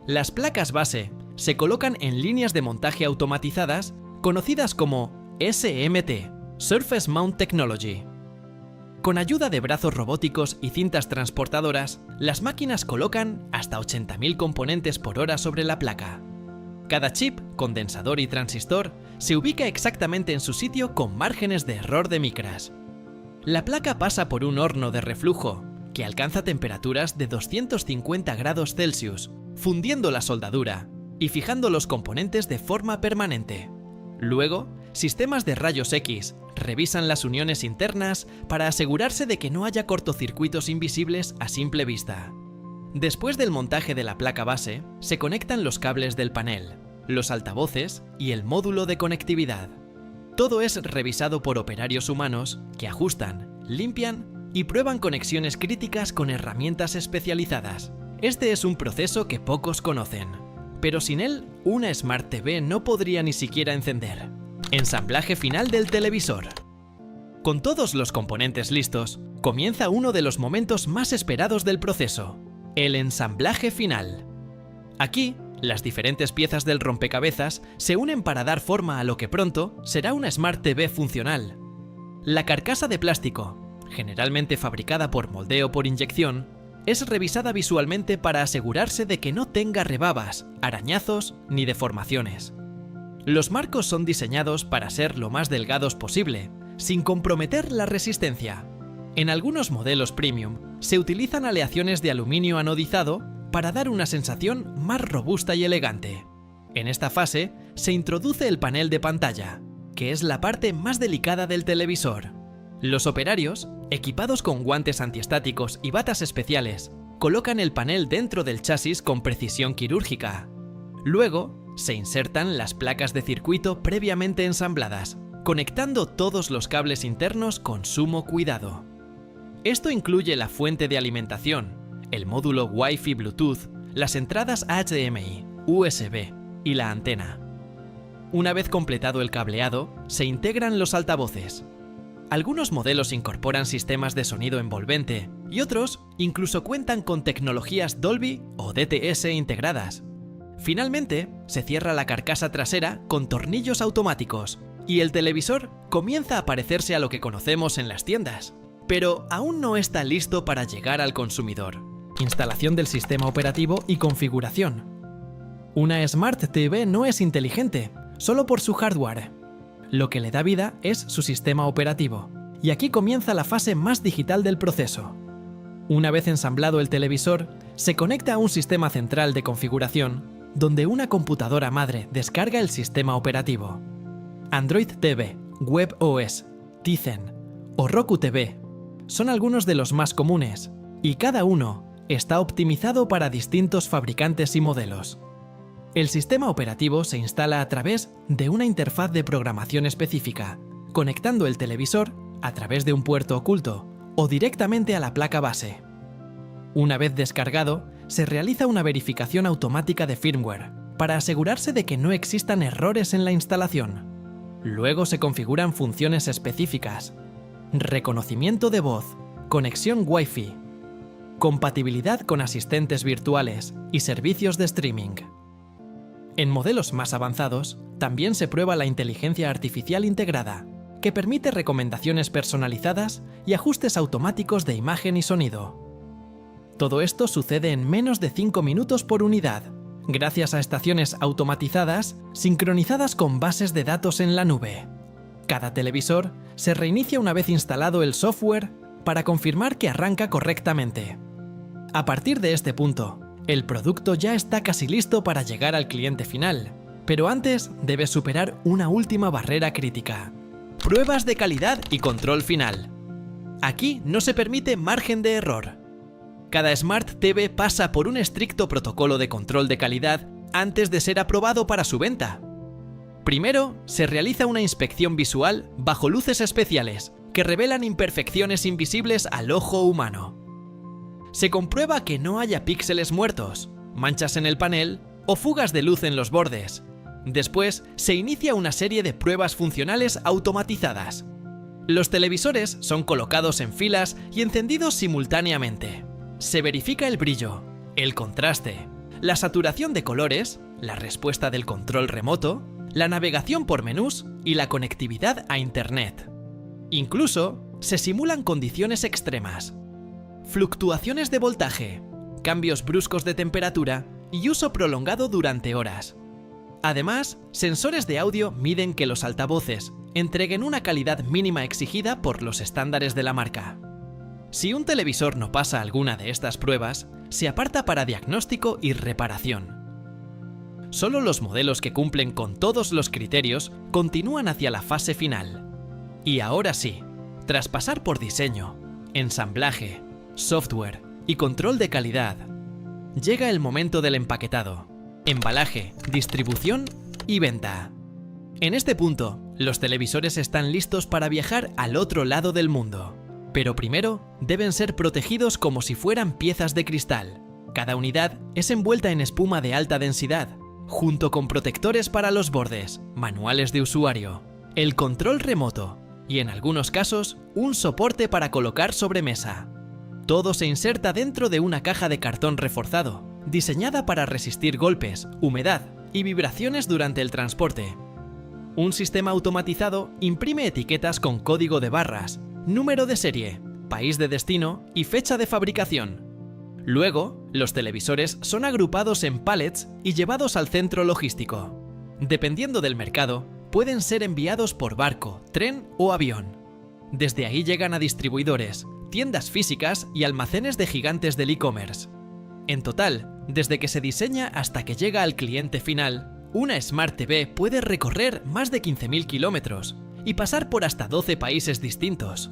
Las placas base se colocan en líneas de montaje automatizadas conocidas como SMT, Surface Mount Technology. Con ayuda de brazos robóticos y cintas transportadoras, las máquinas colocan hasta 80.000 componentes por hora sobre la placa. Cada chip, condensador y transistor se ubica exactamente en su sitio con márgenes de error de micras. La placa pasa por un horno de reflujo que alcanza temperaturas de 250 grados Celsius, fundiendo la soldadura y fijando los componentes de forma permanente. Luego, sistemas de rayos X revisan las uniones internas para asegurarse de que no haya cortocircuitos invisibles a simple vista. Después del montaje de la placa base, se conectan los cables del panel, los altavoces y el módulo de conectividad. Todo es revisado por operarios humanos que ajustan, limpian y prueban conexiones críticas con herramientas especializadas. Este es un proceso que pocos conocen, pero sin él, una Smart TV no podría ni siquiera encender. Ensamblaje final del televisor. Con todos los componentes listos, comienza uno de los momentos más esperados del proceso: El ensamblaje final. Aquí, las diferentes piezas del rompecabezas se unen para dar forma a lo que pronto será una Smart TV funcional. La carcasa de plástico, generalmente fabricada por moldeo por inyección, es revisada visualmente para asegurarse de que no tenga rebabas, arañazos ni deformaciones. Los marcos son diseñados para ser lo más delgados posible, sin comprometer la resistencia. En algunos modelos premium se utilizan aleaciones de aluminio anodizado para dar una sensación más robusta y elegante. En esta fase se introduce el panel de pantalla, que es la parte más delicada del televisor. Los operarios, equipados con guantes antiestáticos y batas especiales, colocan el panel dentro del chasis con precisión quirúrgica. Luego, se insertan las placas de circuito previamente ensambladas, conectando todos los cables internos con sumo cuidado. Esto incluye la fuente de alimentación, el módulo Wi-Fi Bluetooth, las entradas HDMI, USB y la antena. Una vez completado el cableado, se integran los altavoces. Algunos modelos incorporan sistemas de sonido envolvente y otros incluso cuentan con tecnologías Dolby o DTS integradas. Finalmente, se cierra la carcasa trasera con tornillos automáticos y el televisor comienza a parecerse a lo que conocemos en las tiendas. Pero aún no está listo para llegar al consumidor. Instalación del sistema operativo y configuración. Una Smart TV no es inteligente, solo por su hardware. Lo que le da vida es su sistema operativo, y aquí comienza la fase más digital del proceso. Una vez ensamblado el televisor, se conecta a un sistema central de configuración, donde una computadora madre descarga el sistema operativo. Android TV, WebOS, Tizen o Roku TV son algunos de los más comunes, y cada uno está optimizado para distintos fabricantes y modelos. El sistema operativo se instala a través de una interfaz de programación específica, conectando el televisor a través de un puerto oculto o directamente a la placa base. Una vez descargado, se realiza una verificación automática de firmware para asegurarse de que no existan errores en la instalación. Luego se configuran funciones específicas: reconocimiento de voz, conexión Wi-Fi, compatibilidad con asistentes virtuales y servicios de streaming. En modelos más avanzados, también se prueba la inteligencia artificial integrada, que permite recomendaciones personalizadas y ajustes automáticos de imagen y sonido. Todo esto sucede en menos de 5 minutos por unidad, gracias a estaciones automatizadas sincronizadas con bases de datos en la nube. Cada televisor se reinicia una vez instalado el software para confirmar que arranca correctamente. A partir de este punto, el producto ya está casi listo para llegar al cliente final, pero antes debe superar una última barrera crítica: pruebas de calidad y control final. Aquí no se permite margen de error. Cada Smart TV pasa por un estricto protocolo de control de calidad antes de ser aprobado para su venta. Primero, se realiza una inspección visual bajo luces especiales que revelan imperfecciones invisibles al ojo humano. Se comprueba que no haya píxeles muertos, manchas en el panel o fugas de luz en los bordes. Después, se inicia una serie de pruebas funcionales automatizadas. Los televisores son colocados en filas y encendidos simultáneamente. Se verifica el brillo, el contraste, la saturación de colores, la respuesta del control remoto, la navegación por menús y la conectividad a Internet. Incluso, se simulan condiciones extremas: fluctuaciones de voltaje, cambios bruscos de temperatura y uso prolongado durante horas. Además, sensores de audio miden que los altavoces entreguen una calidad mínima exigida por los estándares de la marca. Si un televisor no pasa alguna de estas pruebas, se aparta para diagnóstico y reparación. Solo los modelos que cumplen con todos los criterios continúan hacia la fase final. Y ahora sí, tras pasar por diseño, ensamblaje, software y control de calidad, llega el momento del empaquetado, embalaje, distribución y venta. En este punto, los televisores están listos para viajar al otro lado del mundo. Pero primero, deben ser protegidos como si fueran piezas de cristal. Cada unidad es envuelta en espuma de alta densidad, junto con protectores para los bordes, manuales de usuario, el control remoto y, en algunos casos, un soporte para colocar sobre mesa. Todo se inserta dentro de una caja de cartón reforzado, diseñada para resistir golpes, humedad y vibraciones durante el transporte. Un sistema automatizado imprime etiquetas con código de barras, número de serie, país de destino y fecha de fabricación. Luego, los televisores son agrupados en pallets y llevados al centro logístico. Dependiendo del mercado, pueden ser enviados por barco, tren o avión. Desde ahí llegan a distribuidores, tiendas físicas y almacenes de gigantes del e-commerce. En total, desde que se diseña hasta que llega al cliente final, una Smart TV puede recorrer más de 15.000 kilómetros y pasar por hasta 12 países distintos.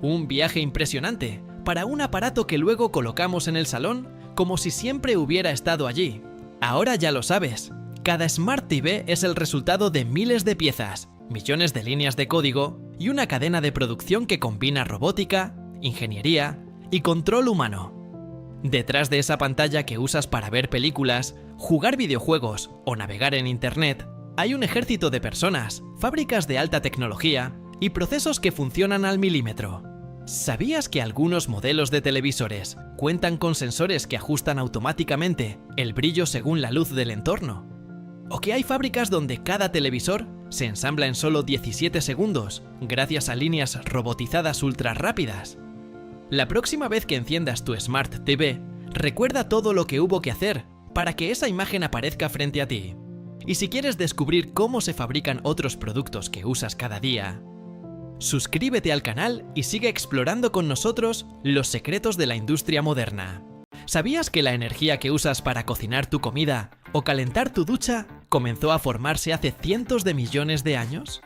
Un viaje impresionante para un aparato que luego colocamos en el salón como si siempre hubiera estado allí. Ahora ya lo sabes, cada Smart TV es el resultado de miles de piezas, millones de líneas de código y una cadena de producción que combina robótica, ingeniería y control humano. Detrás de esa pantalla que usas para ver películas, jugar videojuegos o navegar en Internet, hay un ejército de personas, fábricas de alta tecnología y procesos que funcionan al milímetro. ¿Sabías que algunos modelos de televisores cuentan con sensores que ajustan automáticamente el brillo según la luz del entorno? ¿O que hay fábricas donde cada televisor se ensambla en solo 17 segundos gracias a líneas robotizadas ultra rápidas? La próxima vez que enciendas tu Smart TV, recuerda todo lo que hubo que hacer para que esa imagen aparezca frente a ti. Y si quieres descubrir cómo se fabrican otros productos que usas cada día, suscríbete al canal y sigue explorando con nosotros los secretos de la industria moderna. ¿Sabías que la energía que usas para cocinar tu comida o calentar tu ducha comenzó a formarse hace cientos de millones de años?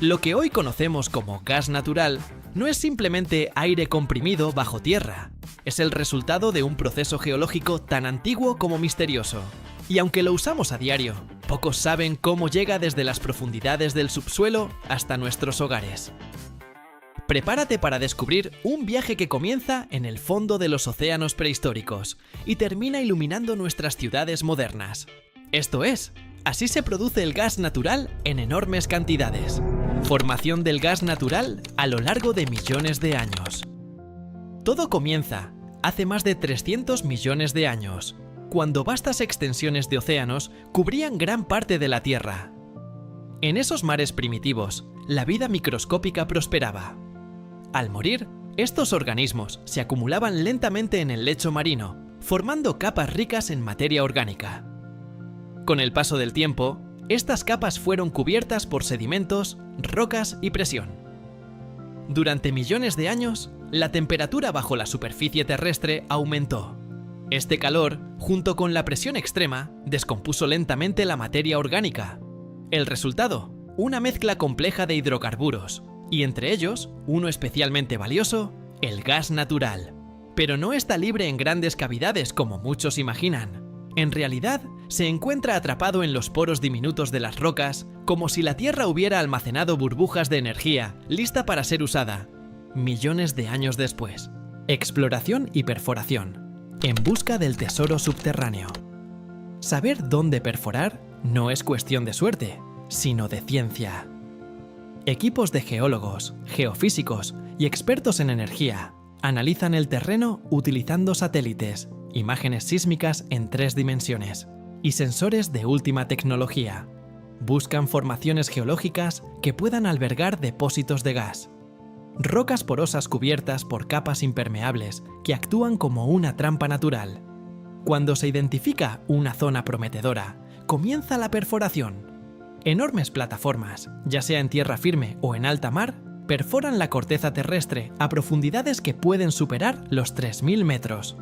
Lo que hoy conocemos como gas natural no es simplemente aire comprimido bajo tierra, es el resultado de un proceso geológico tan antiguo como misterioso. Y aunque lo usamos a diario, pocos saben cómo llega desde las profundidades del subsuelo hasta nuestros hogares. Prepárate para descubrir un viaje que comienza en el fondo de los océanos prehistóricos y termina iluminando nuestras ciudades modernas. Esto es, así se produce el gas natural en enormes cantidades. Formación del gas natural a lo largo de millones de años. Todo comienza hace más de 300 millones de años, cuando vastas extensiones de océanos cubrían gran parte de la Tierra. En esos mares primitivos, la vida microscópica prosperaba. Al morir, estos organismos se acumulaban lentamente en el lecho marino, formando capas ricas en materia orgánica. Con el paso del tiempo, estas capas fueron cubiertas por sedimentos, rocas y presión. Durante millones de años, la temperatura bajo la superficie terrestre aumentó. Este calor, junto con la presión extrema, descompuso lentamente la materia orgánica. El resultado, una mezcla compleja de hidrocarburos, y entre ellos, uno especialmente valioso, el gas natural. Pero no está libre en grandes cavidades como muchos imaginan. En realidad, se encuentra atrapado en los poros diminutos de las rocas, como si la Tierra hubiera almacenado burbujas de energía, lista para ser usada, millones de años después. Exploración y perforación. En busca del tesoro subterráneo. Saber dónde perforar no es cuestión de suerte, sino de ciencia. Equipos de geólogos, geofísicos y expertos en energía analizan el terreno utilizando satélites, imágenes sísmicas en 3 dimensiones y sensores de última tecnología. Buscan formaciones geológicas que puedan albergar depósitos de gas. Rocas porosas cubiertas por capas impermeables que actúan como una trampa natural. Cuando se identifica una zona prometedora, comienza la perforación. Enormes plataformas, ya sea en tierra firme o en alta mar, perforan la corteza terrestre a profundidades que pueden superar los 3.000 metros.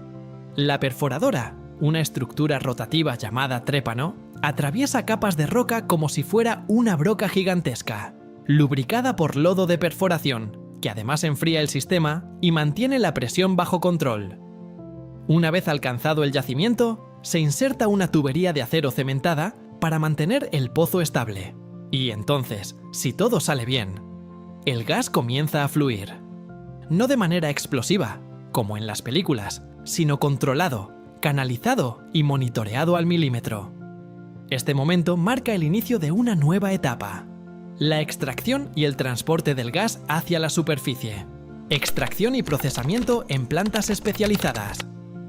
La perforadora, una estructura rotativa llamada trépano, atraviesa capas de roca como si fuera una broca gigantesca, lubricada por lodo de perforación, que además enfría el sistema y mantiene la presión bajo control. Una vez alcanzado el yacimiento, se inserta una tubería de acero cementada para mantener el pozo estable. Y entonces, si todo sale bien, el gas comienza a fluir. No de manera explosiva, como en las películas, sino controlado, canalizado y monitoreado al milímetro. Este momento marca el inicio de una nueva etapa: la extracción y el transporte del gas hacia la superficie. Extracción y procesamiento en plantas especializadas.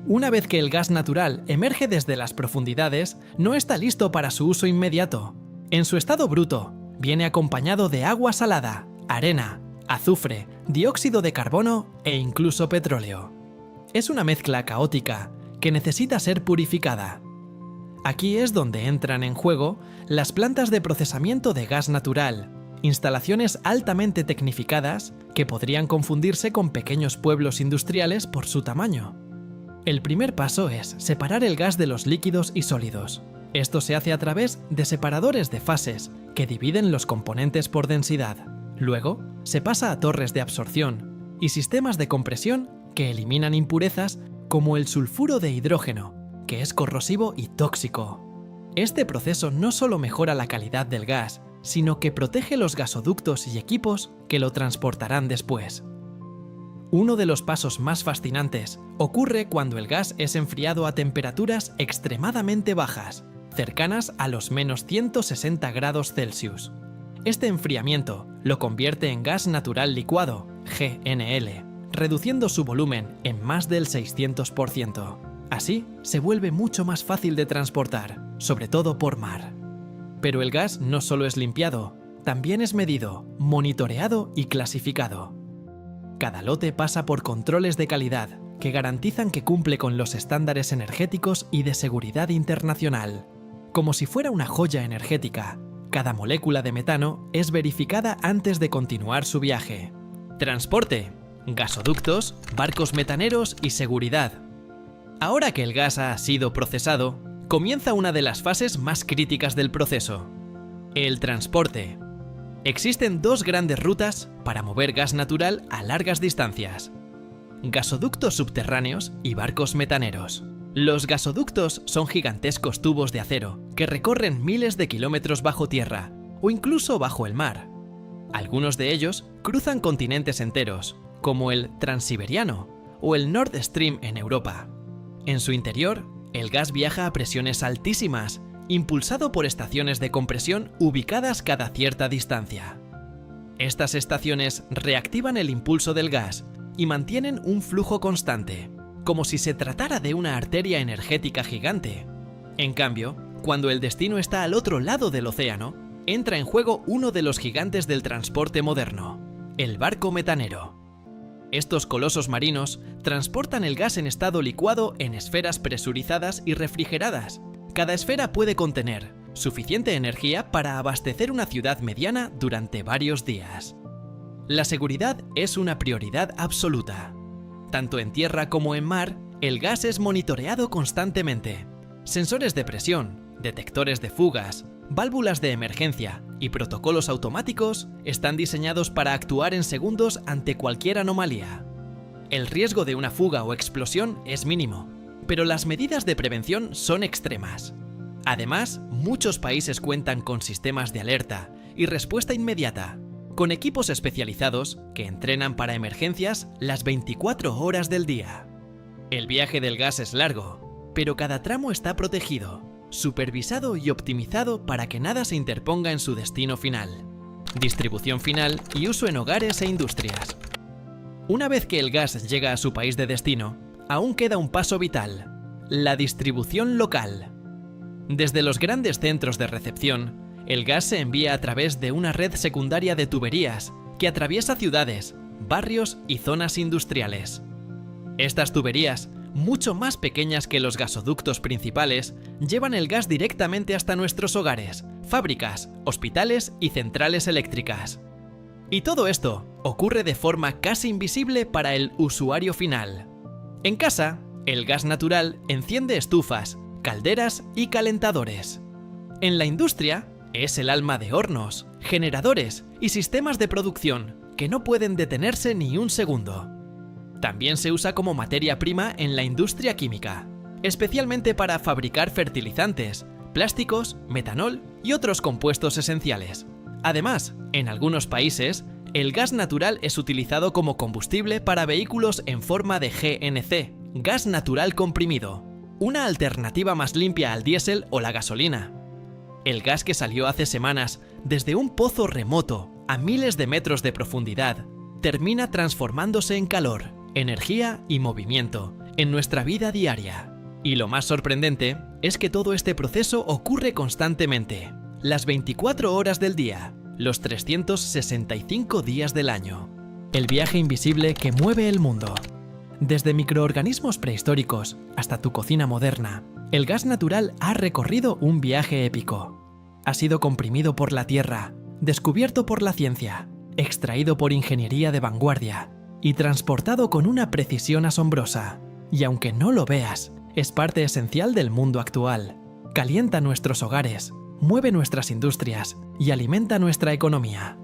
Una vez que el gas natural emerge desde las profundidades, no está listo para su uso inmediato. En su estado bruto, viene acompañado de agua salada, arena, azufre, dióxido de carbono e incluso petróleo. Es una mezcla caótica que necesita ser purificada. Aquí es donde entran en juego las plantas de procesamiento de gas natural, instalaciones altamente tecnificadas que podrían confundirse con pequeños pueblos industriales por su tamaño. El primer paso es separar el gas de los líquidos y sólidos. Esto se hace a través de separadores de fases que dividen los componentes por densidad. Luego, se pasa a torres de absorción y sistemas de compresión que eliminan impurezas como el sulfuro de hidrógeno, que es corrosivo y tóxico. Este proceso no solo mejora la calidad del gas, sino que protege los gasoductos y equipos que lo transportarán después. Uno de los pasos más fascinantes ocurre cuando el gas es enfriado a temperaturas extremadamente bajas, cercanas a los menos 160 grados Celsius. Este enfriamiento lo convierte en gas natural licuado, GNL, reduciendo su volumen en más del 600%. Así, se vuelve mucho más fácil de transportar, sobre todo por mar. Pero el gas no solo es limpiado, también es medido, monitoreado y clasificado. Cada lote pasa por controles de calidad que garantizan que cumple con los estándares energéticos y de seguridad internacional. Como si fuera una joya energética, cada molécula de metano es verificada antes de continuar su viaje. Transporte, gasoductos, barcos metaneros y seguridad. Ahora que el gas ha sido procesado, comienza una de las fases más críticas del proceso: el transporte. Existen dos grandes rutas para mover gas natural a largas distancias: gasoductos subterráneos y barcos metaneros. Los gasoductos son gigantescos tubos de acero que recorren miles de kilómetros bajo tierra o incluso bajo el mar. Algunos de ellos cruzan continentes enteros, como el Transiberiano o el Nord Stream en Europa. En su interior, el gas viaja a presiones altísimas, impulsado por estaciones de compresión ubicadas cada cierta distancia. Estas estaciones reactivan el impulso del gas y mantienen un flujo constante, como si se tratara de una arteria energética gigante. En cambio, cuando el destino está al otro lado del océano, entra en juego uno de los gigantes del transporte moderno: el barco metanero. Estos colosos marinos transportan el gas en estado licuado en esferas presurizadas y refrigeradas. Cada esfera puede contener suficiente energía para abastecer una ciudad mediana durante varios días. La seguridad es una prioridad absoluta. Tanto en tierra como en mar, el gas es monitoreado constantemente. Sensores de presión, detectores de fugas, válvulas de emergencia y protocolos automáticos están diseñados para actuar en segundos ante cualquier anomalía. El riesgo de una fuga o explosión es mínimo, pero las medidas de prevención son extremas. Además, muchos países cuentan con sistemas de alerta y respuesta inmediata, con equipos especializados que entrenan para emergencias las 24 horas del día. El viaje del gas es largo, pero cada tramo está protegido, supervisado y optimizado para que nada se interponga en su destino final. Distribución final y uso en hogares e industrias. Una vez que el gas llega a su país de destino, aún queda un paso vital: la distribución local. Desde los grandes centros de recepción, el gas se envía a través de una red secundaria de tuberías que atraviesa ciudades, barrios y zonas industriales. Estas tuberías, mucho más pequeñas que los gasoductos principales, llevan el gas directamente hasta nuestros hogares, fábricas, hospitales y centrales eléctricas. Y todo esto ocurre de forma casi invisible para el usuario final. En casa, el gas natural enciende estufas, calderas y calentadores. En la industria, es el alma de hornos, generadores y sistemas de producción que no pueden detenerse ni un segundo. También se usa como materia prima en la industria química, especialmente para fabricar fertilizantes, plásticos, metanol y otros compuestos esenciales. Además, en algunos países, el gas natural es utilizado como combustible para vehículos en forma de GNC, gas natural comprimido, una alternativa más limpia al diésel o la gasolina. El gas que salió hace semanas desde un pozo remoto a miles de metros de profundidad termina transformándose en calor, energía y movimiento en nuestra vida diaria. Y lo más sorprendente es que todo este proceso ocurre constantemente, las 24 horas del día, los 365 días del año. El viaje invisible que mueve el mundo. Desde microorganismos prehistóricos hasta tu cocina moderna, el gas natural ha recorrido un viaje épico. Ha sido comprimido por la Tierra, descubierto por la ciencia, extraído por ingeniería de vanguardia y transportado con una precisión asombrosa. Y aunque no lo veas, es parte esencial del mundo actual. Calienta nuestros hogares, mueve nuestras industrias y alimenta nuestra economía.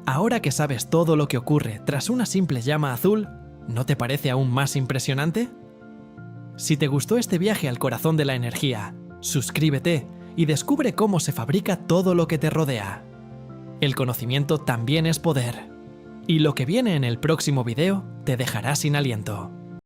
Ahora que sabes todo lo que ocurre tras una simple llama azul, ¿no te parece aún más impresionante? Si te gustó este viaje al corazón de la energía, suscríbete y descubre cómo se fabrica todo lo que te rodea. El conocimiento también es poder. Y lo que viene en el próximo video te dejará sin aliento.